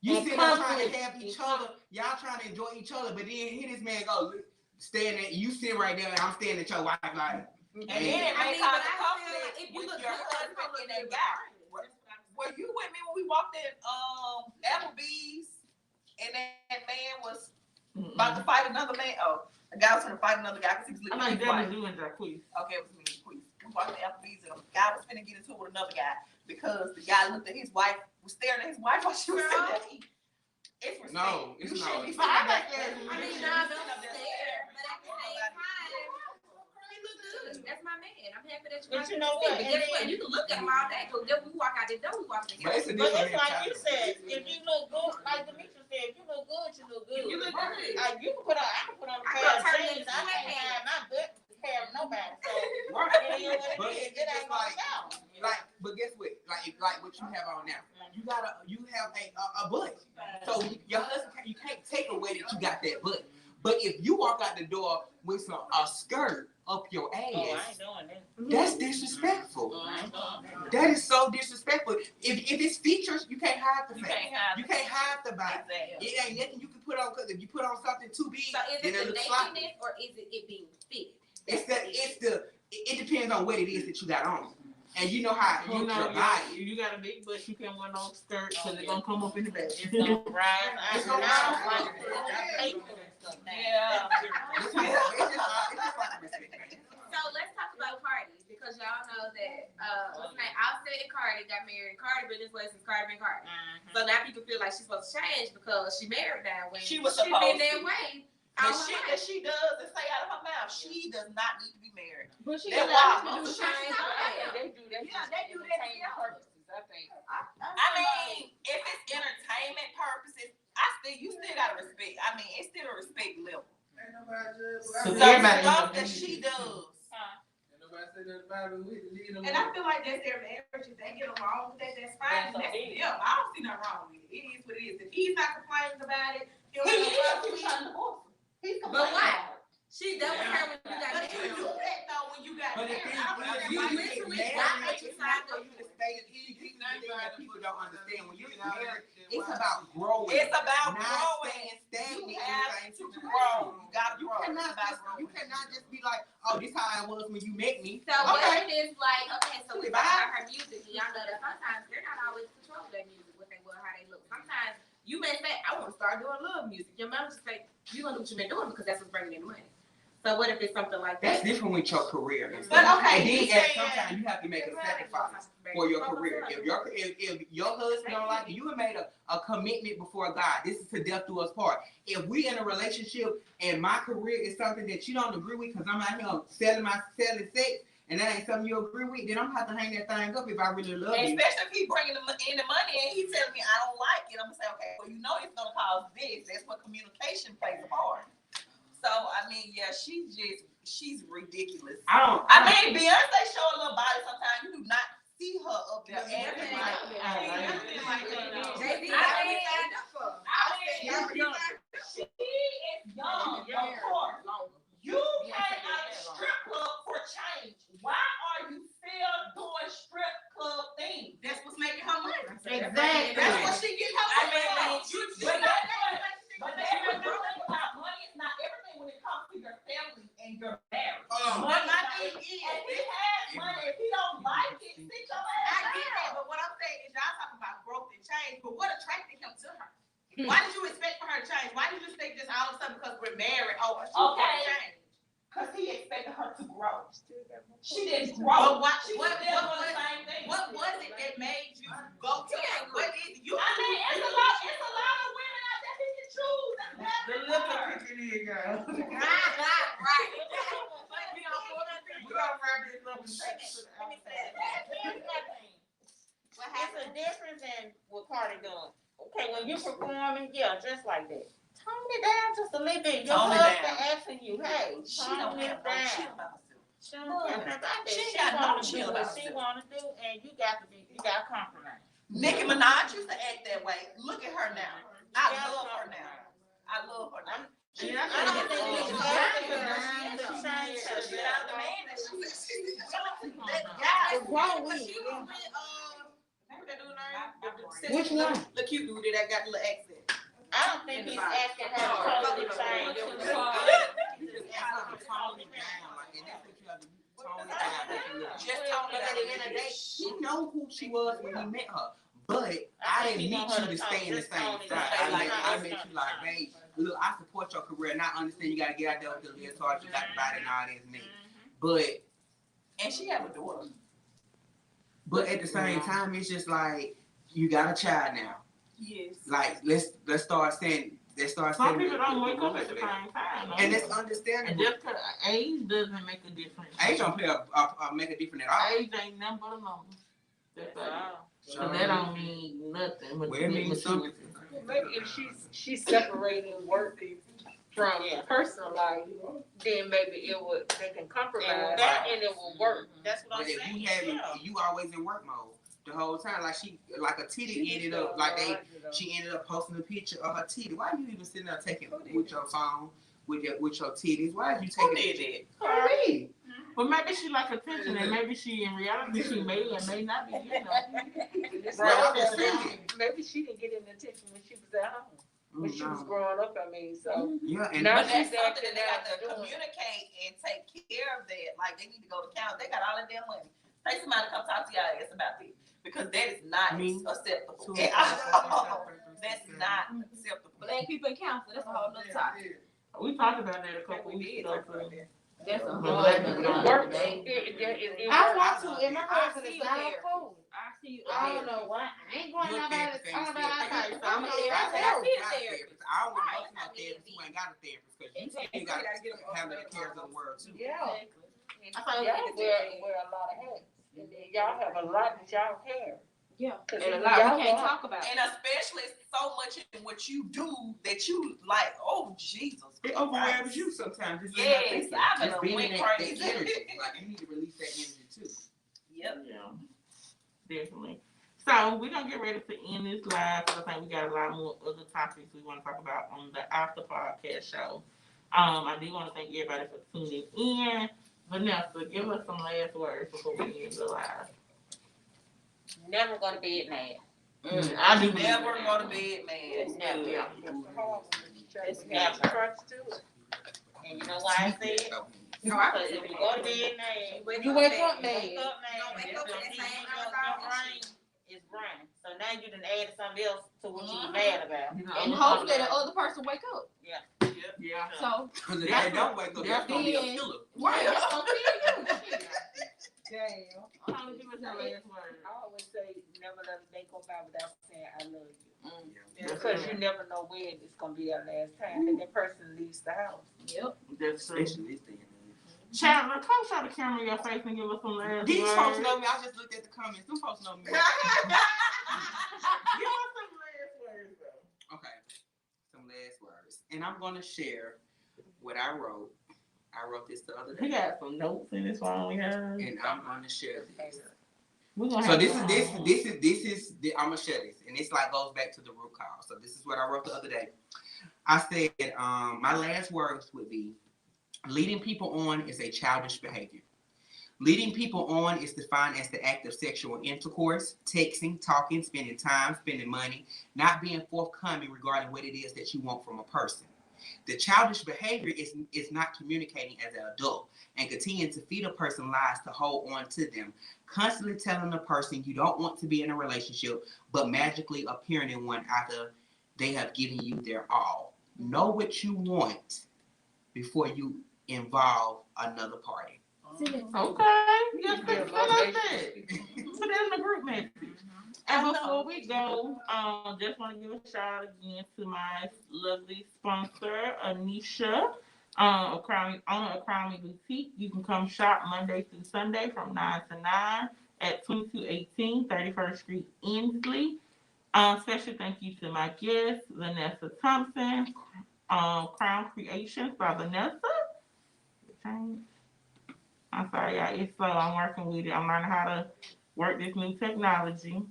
S2: You
S6: And
S2: sit there trying
S6: conflict.
S2: to have each other, y'all trying to enjoy each other, but then here this man go standing, you sit right there, and I'm staring at your wife like.
S5: And then it
S9: I
S5: may
S9: mean,
S5: cause
S9: but
S5: a
S9: I feel
S5: conflict
S9: like if you
S5: with
S9: look
S5: your
S9: good,
S5: husband
S9: it's
S5: and
S9: gonna
S5: that
S9: look
S5: guy. Were you with me when we walked in Applebee's and that man was about to fight another man? Oh, a guy was trying to fight another guy because he was
S1: I
S5: looking
S1: like
S5: at his
S1: that
S5: wife.
S1: is doing that, please.
S5: Okay, it was me, please. We walked to Applebee's and a guy was finna get into it with another guy because the guy looked at his wife, was staring at his wife while she was sitting there eating. It's respect.
S2: No, it's
S5: You
S2: not.
S5: shouldn't be
S1: But I
S5: sitting
S1: like
S5: there.
S1: that.
S9: I mean, no, don't stare, but at the same time, he look good. That's my man. I'm happy that you
S6: But
S9: like
S6: you
S9: him.
S6: know what?
S9: But guess what? You can look at him all day, but then we walk out the door, we walk together.
S2: But it's a
S6: But
S2: different
S6: it's like you
S2: mentality.
S6: said, if you look good, like Demetri said, if you look good, you look good.
S9: You look good.
S6: Like you can put on, I can put on a
S9: I
S6: pair of
S9: can turn
S6: jeans.
S9: into
S6: I can't
S9: sweatpants.
S6: hide my butt hair of nobody. So
S2: Right.
S6: it is what
S2: But
S6: it is.
S2: it's
S6: It ain't
S2: just like,
S6: gonna out.
S2: but guess what? Like what you have on now. You have a butt. So your husband, you can't take away that you got that butt. But if you walk out the door with a skirt up your
S6: Oh, I
S2: ass,
S6: ain't doing that.
S2: that's disrespectful.
S6: I ain't doing that.
S2: That is so disrespectful. If it's features, you can't hide the
S5: You
S2: face.
S5: can't have
S2: You can't hide the body.
S5: Exactly.
S2: It ain't nothing you can put on because if you put on something too big,
S9: So is
S2: then
S9: it
S2: it
S9: the
S2: looks sloppy.
S9: nakedness or is it being fit?
S2: It depends on what it is that you got on. And you know how
S1: You
S2: your
S1: know,
S2: body.
S1: you got a big butt, you can't wear no skirt because it's gonna come up in the back.
S6: It's gonna rise.
S2: It's gonna rise.
S5: Yeah.
S2: It's just like a respect.
S9: So let's talk about parties because y'all know that what's her name? Offset and Cardi got married. Cardi been this way since Cardi been Cardi. So now people feel like she's supposed to change because she married that way.
S5: She was
S9: been
S5: supposed
S9: that
S5: to.
S9: way.
S5: The
S9: all her
S5: shit
S9: life.
S5: that she does and say out of her mouth, she does not need to be married.
S8: But she
S5: That
S8: allowed
S5: why
S8: him to do
S5: most
S8: the same thing.
S3: They do that.
S5: Yeah, they do that for purposes, I think.
S3: I
S5: mean, if it's entertainment purposes, you still gotta respect. I mean, it's still a respect level.
S1: So
S5: So
S1: everybody
S5: stuff
S1: knows
S5: that she does. And I feel like that's their marriage. If they get along with that, that's fine. That's them. I don't see nothing wrong with it. It is what it is. If he's not complaining about it, he'll
S3: He
S5: be
S3: is. He's trying to divorce her. He's
S9: But
S3: complaining.
S9: why? She done with her when you got
S5: But you
S9: married.
S5: do that though when you got
S2: But the
S5: married.
S2: thing
S5: I don't know
S2: is,
S5: that
S2: you
S5: might
S2: get
S5: be-
S2: married, it's not for you to stay in anything that people don't understand. When you get married, it's about growing.
S5: It's about
S2: not
S5: growing.
S2: staying stagnant
S5: You
S2: in the
S5: have
S2: same
S5: to
S2: situation.
S5: grow. You gotta
S2: You
S5: grow. It's
S2: cannot
S5: about
S2: just
S5: growing.
S2: you cannot just be like, oh, this how I was when you met me.
S9: So what
S2: Okay.
S9: if it's like, okay, so we
S2: Bye.
S9: talk about her music, and y'all know that sometimes they're not always controlling their music, what they will, how they look. Sometimes you may say, I want to start doing love music. Your manager say, you gonna do what you've been doing because that's what's bringing in money. So what if it's something like
S2: That's
S9: that?
S2: different with your career.
S5: But okay,
S2: and
S5: you
S2: then
S5: saying-
S2: sometimes you have to make a sacrifice for your career. If your husband don't like you, you have made a commitment before God. This is to death do us part. If we in a relationship and my career is something that you don't agree with because I'm out here selling sex and that ain't something you agree with, then I'm gonna have to hang that thing up if I really love you.
S5: Especially if he bringing in the money and he telling me I don't like it, I'm gonna say, okay, well, you know it's gonna cause this. That's what communication plays a part. So I mean, yeah, she's ridiculous.
S2: I
S5: I mean, Beyonce show a little body sometimes. You do not see her up there acting like
S9: Jay-Z,
S5: I
S9: I
S5: mean,
S9: signed up for.
S5: she is young, of course. You came out of strip club for change. Why are you still doing strip club things?
S9: That's what's making her money.
S4: Exactly.
S5: That's what she get her
S9: I
S5: money
S9: mean,
S5: from. But that's the thing about money. It's not everything when it comes to your family and your marriage.
S9: But my thing is,
S5: If he has money, if he don't like it, sit your
S9: I
S5: ass
S9: get that,
S5: down.
S9: but what I'm saying is y'all talking about growth and change, but what attracted him to her? Why did you expect for her to change? Why did you think just all of a sudden because we're married, oh, she's gonna
S5: Okay.
S9: change?
S5: Because he expected her to grow. She didn't grow.
S9: But what,
S5: She
S9: what,
S5: was still
S9: what,
S5: doing the
S9: what,
S5: same thing.
S9: what was it that made you go to her? What is it? You,
S5: I mean, it's a lot of women out there he can choose.
S2: The little picture is, girl.
S9: right.
S2: We gonna wrap this up and take it to the
S9: Let me say
S2: outside.
S9: that.
S6: Here's my thing.
S9: What
S6: It's a
S9: happened?
S6: difference in what Cardi doing. Okay, when you performing, yeah, just like that. Tone it down just a little bit. Your
S5: Tone it
S6: husband
S5: down.
S6: asking you, hey,
S5: She
S6: tone
S5: don't
S6: it
S5: have no chill
S6: down.
S5: about herself.
S6: She don't have nothing about that.
S5: She ain't
S6: She
S5: got no
S6: wanna
S5: chill
S6: do
S5: about
S6: what she
S5: herself.
S6: wanna do, and you got to compromise.
S5: Nicki Minaj used to act that way. Look at her now. I love her now. I love her now.
S6: I don't think it's asking her to change her.
S5: She found the man that she was. That
S4: What's
S5: guy.
S4: wrong with
S9: She
S4: it?
S9: was with, remember that dude name?
S4: Which one?
S9: The cute dude that got the little accent.
S6: I don't think he's asking her to totally change.
S2: You just have to tone it down, like, and that's what you have to do, tone it down.
S5: Just told me that the other day.
S2: She know who she was when he met her, but I didn't meet you to stay in the same side. I met you like, babe, look, I support your career, and I understand you gotta get out there with the little talk, you got the body and all this and that. But
S5: And she have a daughter.
S2: at the same time, it's just like you got a child now.
S5: Yes.
S2: Like let's start saying.
S1: Some people don't wake up at the same time.
S2: And it's
S1: And
S2: understandable.
S1: just 'cause age doesn't make a difference.
S2: Age don't play make a difference at all.
S1: Age ain't nothing but a number. That's all.
S6: Wow.
S1: So that don't mean nothing. But
S2: Well, it means something.
S3: Maybe if she's separating work from
S6: Yeah.
S3: personal life, then maybe they can compromise
S6: Right.
S3: and it will work.
S6: That's what
S2: But
S6: I'm
S2: if
S6: saying.
S2: you having,
S6: Yeah.
S2: you always in work mode the whole time. Like a titty ended up, she ended up posting a picture of her titty. Why are you even sitting there taking with your phone, with your titties? Why are you
S5: Who
S2: taking
S5: did that?
S2: Cardi.
S1: But maybe she like attention, and maybe she in reality she may and may not be. You know.
S2: Right, I'm just saying.
S3: Maybe she didn't get any attention when she was at home, when she was
S2: No.
S3: growing up. I mean, so
S2: Yeah, and
S3: Now
S5: But that's
S3: she's
S5: something that they got
S3: acting
S5: to
S3: out, doing.
S5: communicate and take care of that. Like they need to go to count. They got all of their money. Pay somebody to come talk to y'all ass about this because that is not
S2: Me.
S5: acceptable.
S2: Two-
S5: That's not acceptable.
S9: Black people in council, that's a whole nother topic.
S1: We talked about that a couple weeks ago. too.
S9: That's a
S1: But
S9: whole
S1: black
S9: nother
S1: people
S3: it
S1: don't
S3: works.
S1: today.
S3: It
S4: I
S3: works.
S4: want to, and my husband
S9: I
S4: is
S9: see
S4: not
S9: you there.
S4: cool.
S9: I see you.
S4: I don't know why. I ain't going
S2: You're
S4: nobody
S2: a
S4: to talk about outside. So
S9: I'm
S4: I'm
S9: a
S4: there
S9: therapist.
S4: myself.
S9: I see a therapist.
S2: I don't want to
S9: Right.
S2: go to no therapist who ain't got a therapist because you
S9: And
S2: still
S9: you
S2: got
S9: gotta get
S2: to
S9: them
S2: handle the
S9: off
S2: cares of the world too.
S4: Yeah.
S3: Y'all wear a lot of hats, and then y'all have a lot that y'all care.
S9: Yeah.
S3: 'Cause
S9: And a
S3: if
S9: lot
S3: y'all
S9: we can't
S3: want-
S9: talk about.
S5: And especially so much in what you do that you like, oh Jesus.
S2: It overwhelms you sometimes. Just
S5: Yes, I've been
S2: just
S5: a
S2: being
S5: went
S2: in that
S5: crazy.
S2: energy. Like you need to release that energy too.
S5: Yep.
S1: Yeah, definitely. So we're gonna get ready to end this live because I think we got a lot more other topics we want to talk about on the After Podcast show. I do want to thank everybody for tuning in. Vanessa, give us some last words before we end the live.
S6: Never gonna be it mad.
S1: I do
S5: Never
S1: believe
S5: go to
S1: that.
S5: bed, man.
S6: Never.
S1: Yeah.
S6: It's never. And you know why I say it? Because if you go to bed mad,
S4: You wake up
S6: you
S4: mad.
S6: wake up mad.
S9: You don't wake
S6: and
S9: up
S6: your
S9: with that
S6: TV,
S9: same
S6: your
S9: unresolved
S6: brain is running. So now you done added something else to what you were mad about.
S1: You know,
S9: And hopefully the other person wake up.
S1: yeah.
S9: So
S2: Because if they don't wake up, that's gonna be a
S9: Then-
S2: killer.
S9: right, that's gonna be you.
S3: Damn.
S1: Holly, give us your last words.
S3: I always say, never let a day go by without saying I love you.
S1: That's
S3: Because
S1: it.
S3: you never know when it's gonna be our last time that person leaves the house.
S9: Yep.
S1: That's true.
S2: Especially this day and age.
S1: Chandler, come show the camera in your face and give us some last
S2: These
S1: words.
S2: folks know me. I just looked at the comments. Them folks know me.
S1: Give us some last words, though.
S2: Okay, some last words. And I'm going to share what I wrote. I wrote this the other
S1: He
S2: day.
S1: got some notes in his phone we have.
S2: And I'm going to share this.
S1: We're gonna
S2: So
S1: have
S2: this
S1: to,
S2: is I'm gonna share this, and it's like goes back to the root cause. So this is what I wrote the other day. I said, my last words would be, leading people on is a childish behavior. Leading people on is defined as the act of sexual intercourse, texting, talking, spending time, spending money, not being forthcoming regarding what it is that you want from a person. The childish behavior is not communicating as an adult and continuing to feed a person lies to hold on to them, constantly telling a person you don't want to be in a relationship, but magically appearing in one after they have given you their all. Know what you want before you involve another party.
S1: okay. Yes, put that in the group message. And before we go, just want to give a shout out again to my lovely sponsor, Anisha, owner of Crown Me Boutique. You can come shop Monday through Sunday from 9 to 9 at 2218 31st Street, Inslee. Special thank you to my guest, Vanessa Thompson, Crown Creations by Vanessa. I'm sorry, y'all. It's slow. I'm working with it. I'm learning how to work this new technology.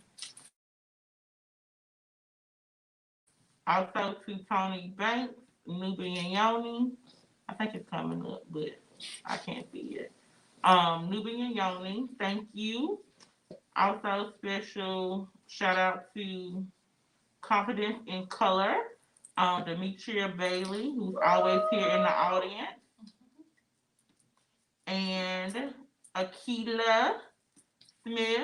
S1: Also to Tony Banks, Nubian Yoni. I think it's coming up, but I can't see it. Nubian Yoni, thank you. Also special shout out to Confidence in Color, Demetria Bailey, who's always here in the audience. And Akila Smith,